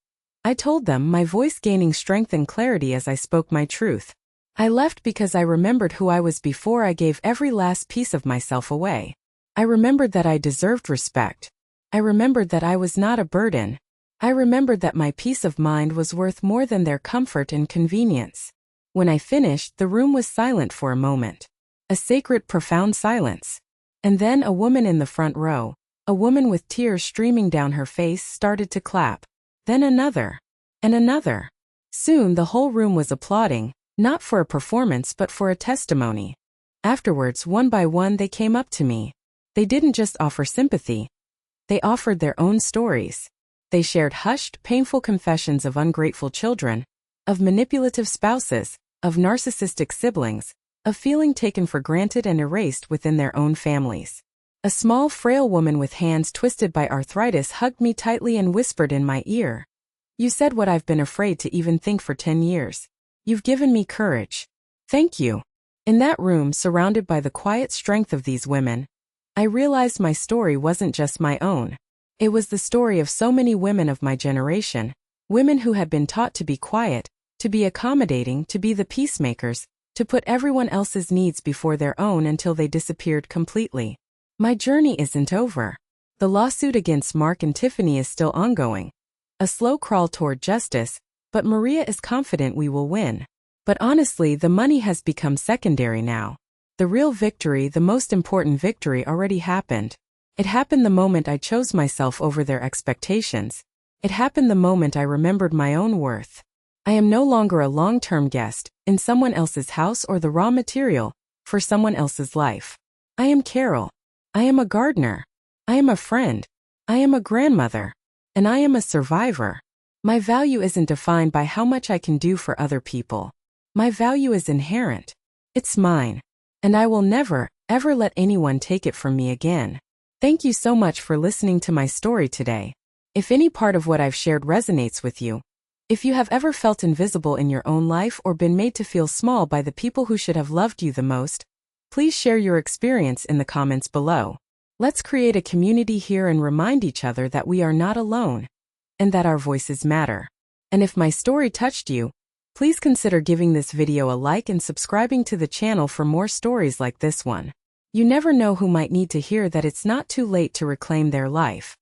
I told them, my voice gaining strength and clarity as I spoke my truth. I left because I remembered who I was before I gave every last piece of myself away. I remembered that I deserved respect. I remembered that I was not a burden. I remembered that my peace of mind was worth more than their comfort and convenience. When I finished, the room was silent for a moment. A sacred, profound silence. And then a woman in the front row, a woman with tears streaming down her face, started to clap. Then another. And another. Soon the whole room was applauding, not for a performance but for a testimony. Afterwards, one by one, they came up to me. They didn't just offer sympathy. They offered their own stories. They shared hushed, painful confessions of ungrateful children, of manipulative spouses, of narcissistic siblings, of feeling taken for granted and erased within their own families. A small, frail woman with hands twisted by arthritis hugged me tightly and whispered in my ear, "You said what I've been afraid to even think for 10 years. You've given me courage. Thank you." In that room, surrounded by the quiet strength of these women, I realized my story wasn't just my own. It was the story of so many women of my generation, women who had been taught to be quiet, to be accommodating, to be the peacemakers, to put everyone else's needs before their own until they disappeared completely. My journey isn't over. The lawsuit against Mark and Tiffany is still ongoing. A slow crawl toward justice, but Maria is confident we will win. But honestly, the money has become secondary now. The real victory, the most important victory, already happened. It happened the moment I chose myself over their expectations. It happened the moment I remembered my own worth. I am no longer a long-term guest, in someone else's house or the raw material for someone else's life. I am Carol. I am a gardener. I am a friend. I am a grandmother. And I am a survivor. My value isn't defined by how much I can do for other people. My value is inherent. It's mine. And I will never, ever let anyone take it from me again. Thank you so much for listening to my story today. If any part of what I've shared resonates with you, if you have ever felt invisible in your own life or been made to feel small by the people who should have loved you the most, please share your experience in the comments below. Let's create a community here and remind each other that we are not alone, and that our voices matter. And if my story touched you, please consider giving this video a like and subscribing to the channel for more stories like this one. You never know who might need to hear that it's not too late to reclaim their life.